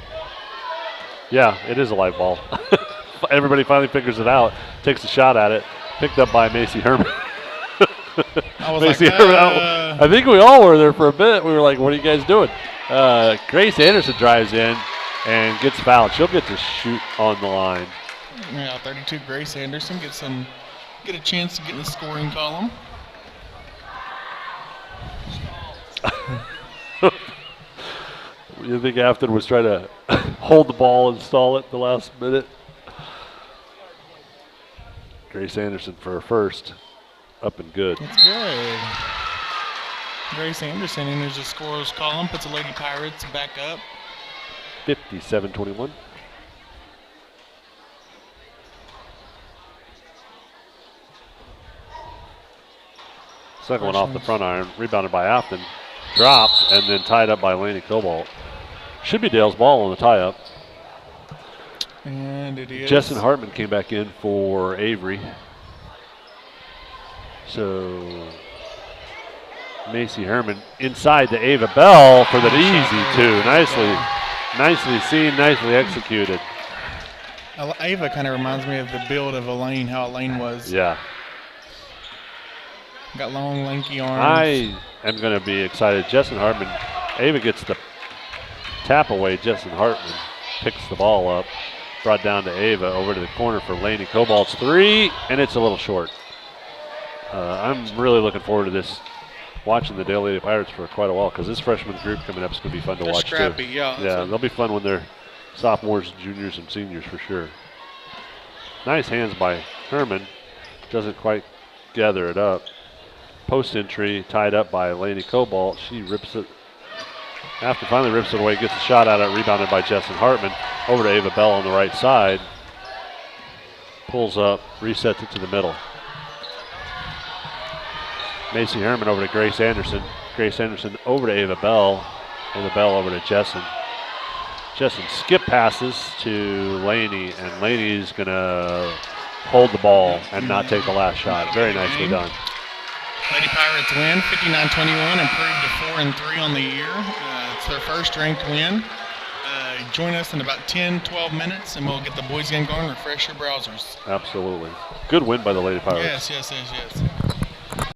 Yeah, it is a live ball. Everybody finally figures it out, takes a shot at it. Picked up by Macy Herman. I was Macy like, Herman. I think we all were there for a bit. We were like, what are you guys doing? Grace Anderson drives in and gets fouled. She'll get to shoot on the line. Yeah, 32 Grace Anderson get a chance to get in the scoring column. You think Afton was trying to hold the ball and stall it the last minute? Grace Anderson for her first. Up and good. That's good. Grace Anderson enters the scorers column, puts the Lady Pirates back up. 57-21. Second one off the front iron, rebounded by Afton. Dropped and then tied up by Laney Cobalt. Should be Dale's ball on the tie-up. And it is. Jessen Hartman came back in for Avery. So Macy Herman inside to Ava Bell for the easy two. Nicely seen, nicely executed. Ava kind of reminds me of the build of Elaine, how Elaine was. Yeah. Got long, lanky arms. I am going to be excited. Jessen Hartman, Ava gets the tap away. Jessen Hartman picks the ball up. Brought down to Ava, over to the corner for Laney Cobalt's three, and it's a little short. I'm really looking forward to this, watching the Dale Lady Pirates for quite a while, because this freshman group coming up is going to be fun to watch scrappy, too. Yeah, they'll be fun when they're sophomores, juniors, and seniors for sure. Nice hands by Herman. Doesn't quite gather it up. Post entry tied up by Laney Cobalt. She rips it. After finally rips it away, gets a shot at it, rebounded by Jessen Hartman. Over to Ava Bell on the right side. Pulls up, resets it to the middle. Macy Herman over to Grace Anderson. Grace Anderson over to Ava Bell. Ava Bell over to Jessen. Jessen skip passes to Laney, and Laney's going to hold the ball and not take the last shot. Very nicely done. Lady Pirates win 59-21, improved to 4-3 on the year. It's their first ranked win. Join us in about 10-12 minutes, and we'll get the boys game going. Refresh your browsers. Absolutely. Good win by the Lady Pirates. Yes.